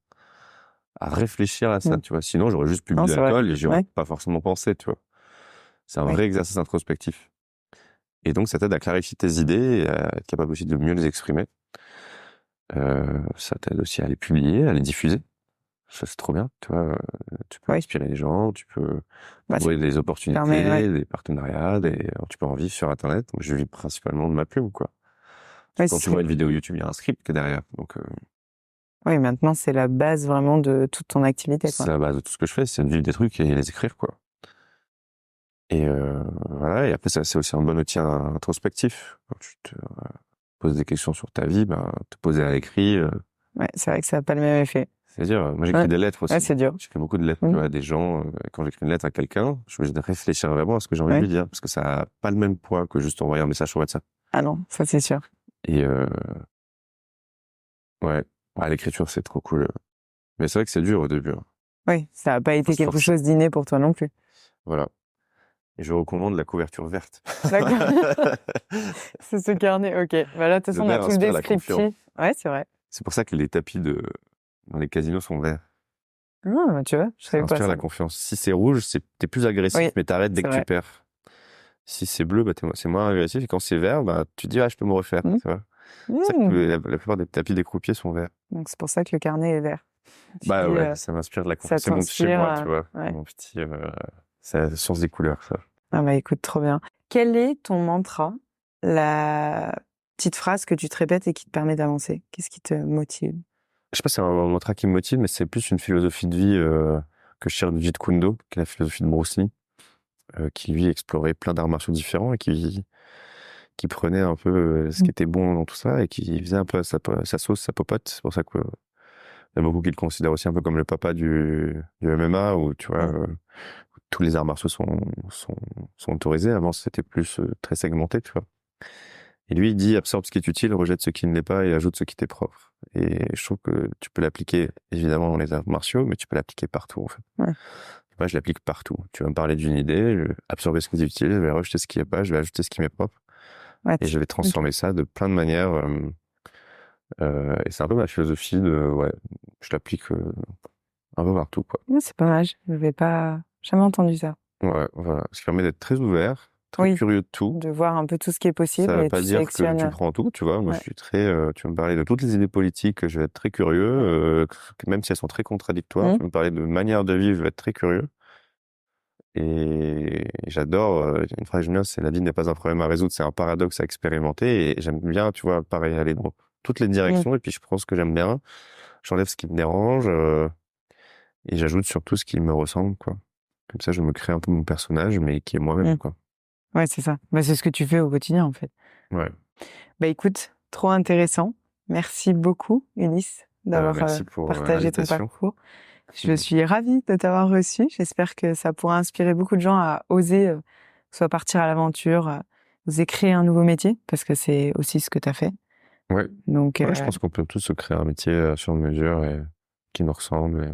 [SPEAKER 2] réfléchir à ça, tu vois? Sinon, j'aurais juste publié l'alcool et j'y aurais pas forcément pensé, tu vois? C'est un vrai exercice introspectif. Et donc, ça t'aide à clarifier tes idées et à être capable aussi de mieux les exprimer. Ça t'aide aussi à les publier, à les diffuser. Ça, c'est trop bien, tu vois. Tu peux inspirer les gens, tu peux trouver des opportunités, des partenariats, tu peux en vivre sur Internet. Moi, je vis principalement de ma pub, quoi. Quand tu vois une vidéo YouTube, il y a un script qui est derrière. Donc,
[SPEAKER 1] oui, maintenant, c'est la base vraiment de toute ton activité, quoi.
[SPEAKER 2] C'est la base de tout ce que je fais, c'est de vivre des trucs et les écrire, quoi. Et voilà. Et après, c'est aussi un bon outil introspectif. Quand tu te poses des questions sur ta vie, ben, te poser à l'écrit.
[SPEAKER 1] Ouais, c'est vrai que ça n'a pas le même effet.
[SPEAKER 2] C'est-à-dire, moi, j'écris des lettres aussi.
[SPEAKER 1] Ouais, c'est dur.
[SPEAKER 2] J'écris beaucoup de lettres, tu vois, à des gens. Quand j'écris une lettre à quelqu'un, je suis obligé de réfléchir vraiment à ce que j'ai envie de lui dire, parce que ça n'a pas le même poids que juste envoyer un message sur WhatsApp.
[SPEAKER 1] Ah non, ça c'est sûr.
[SPEAKER 2] Et l'écriture, c'est trop cool. Mais c'est vrai que c'est dur au début.
[SPEAKER 1] Oui, ça n'a pas été quelque chose d'inné pour toi non plus.
[SPEAKER 2] Voilà. Et je recommande la couverture verte.
[SPEAKER 1] D'accord. C'est ce carnet, ok. Bah là, de toute façon, on a tout le descriptif. Ouais, c'est vrai.
[SPEAKER 2] C'est pour ça que les tapis dans les casinos sont verts.
[SPEAKER 1] Ah, tu vois, je savais pas ça.
[SPEAKER 2] Ça inspire la confiance. Si c'est rouge, t'es plus agressif, mais t'arrêtes dès que tu perds. Si c'est bleu, bah, c'est moins agressif. Et quand c'est vert, bah, tu te dis, je peux me refaire. Tu vois. C'est ça que la plupart des tapis des croupiers sont verts.
[SPEAKER 1] Donc, c'est pour ça que le carnet est vert.
[SPEAKER 2] Bah ouais, ça m'inspire de la confiance. C'est mon petit chez moi, tu vois. Mon petit, c'est la science des couleurs, ça.
[SPEAKER 1] Ah bah écoute, trop bien. Quel est ton mantra, la petite phrase que tu te répètes et qui te permet d'avancer? Qu'est-ce qui te motive?
[SPEAKER 2] Je sais pas si c'est un mantra qui me motive, mais c'est plus une philosophie de vie que je tire du Jeet Kune Do, qui est la philosophie de Bruce Lee, qui lui explorait plein d'arts martiaux différents et qui prenait un peu ce qui était bon dans tout ça et qui faisait un peu sa sauce, sa popote. C'est pour ça que il y a beaucoup qui le considèrent aussi un peu comme le papa du MMA, où tu vois, tous les arts martiaux sont autorisés. Avant, c'était plus très segmenté, tu vois. Et lui, il dit, absorbe ce qui est utile, rejette ce qui ne l'est pas et ajoute ce qui t'est propre. Et je trouve que tu peux l'appliquer, évidemment, dans les arts martiaux, mais tu peux l'appliquer partout, en fait. Moi, je l'applique partout. Tu vas me parler d'une idée, je vais absorber ce qui est utile, je vais rejeter ce qui n'est pas, je vais ajouter ce qui m'est propre. Et je vais transformer ça de plein de manières. Et c'est un peu ma philosophie je l'applique un peu partout, quoi.
[SPEAKER 1] C'est pas mal, je vais pas jamais entendu ça.
[SPEAKER 2] Ouais, voilà. Ce qui permet d'être très ouvert, très curieux de tout.
[SPEAKER 1] De voir un peu tout ce qui est possible.
[SPEAKER 2] Ça veut pas dire que tu prends tout, tu vois. Moi, je suis très, tu vas me parler de toutes les idées politiques, je vais être très curieux, même si elles sont très contradictoires. Tu vas me parler de manière de vivre, je vais être très curieux. Et j'adore, une phrase géniale, c'est la vie n'est pas un problème à résoudre, c'est un paradoxe à expérimenter. Et j'aime bien, tu vois, pareil, aller dans toutes les directions. Et puis, je prends ce que j'aime bien, j'enlève ce qui me dérange, et j'ajoute surtout ce qui me ressemble, quoi. Comme ça, je me crée un peu mon personnage, mais qui est moi-même, quoi.
[SPEAKER 1] Ouais, c'est ça. Bah, c'est ce que tu fais au quotidien, en fait.
[SPEAKER 2] Ouais.
[SPEAKER 1] Bah, écoute, trop intéressant. Merci beaucoup, Ulysse, d'avoir partagé ton parcours. Je suis ravie de t'avoir reçu. J'espère que ça pourra inspirer beaucoup de gens à oser, soit partir à l'aventure, oser créer un nouveau métier, parce que c'est aussi ce que tu as fait.
[SPEAKER 2] Ouais. Donc, je pense qu'on peut tous se créer un métier sur mesure et qui nous ressemble.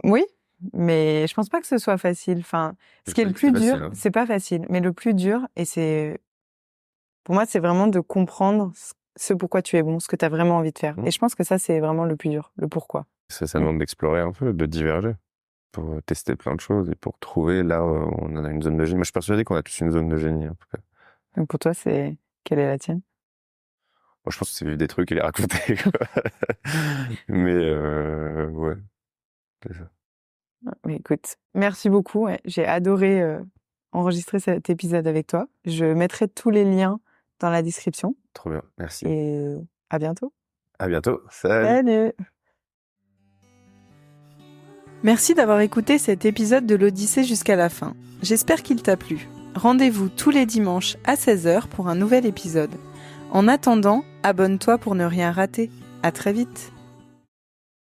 [SPEAKER 2] Oui,
[SPEAKER 1] mais je pense pas que ce soit facile. Enfin, ce qui est le plus dur, c'est pas facile. Mais le plus dur, pour moi, c'est vraiment de comprendre ce pourquoi tu es bon, ce que tu as vraiment envie de faire. Et je pense que ça, c'est vraiment le plus dur, le pourquoi.
[SPEAKER 2] Ça demande d'explorer un peu, de diverger, pour tester plein de choses et pour trouver là où on en a une zone de génie. Moi, je suis persuadé qu'on a tous une zone de génie, en tout cas.
[SPEAKER 1] Donc pour toi, quelle est la tienne?
[SPEAKER 2] Moi, je pense que c'est vivre des trucs et les raconter, quoi. Mais ouais, c'est ça.
[SPEAKER 1] Mais écoute, merci beaucoup. Ouais. J'ai adoré enregistrer cet épisode avec toi. Je mettrai tous les liens dans la description.
[SPEAKER 2] Trop bien, merci.
[SPEAKER 1] Et À bientôt.
[SPEAKER 2] À bientôt. Salut.
[SPEAKER 1] Salut. Merci d'avoir écouté cet épisode de l'Odyssée jusqu'à la fin. J'espère qu'il t'a plu. Rendez-vous tous les dimanches à 16h pour un nouvel épisode. En attendant, abonne-toi pour ne rien rater. À très vite.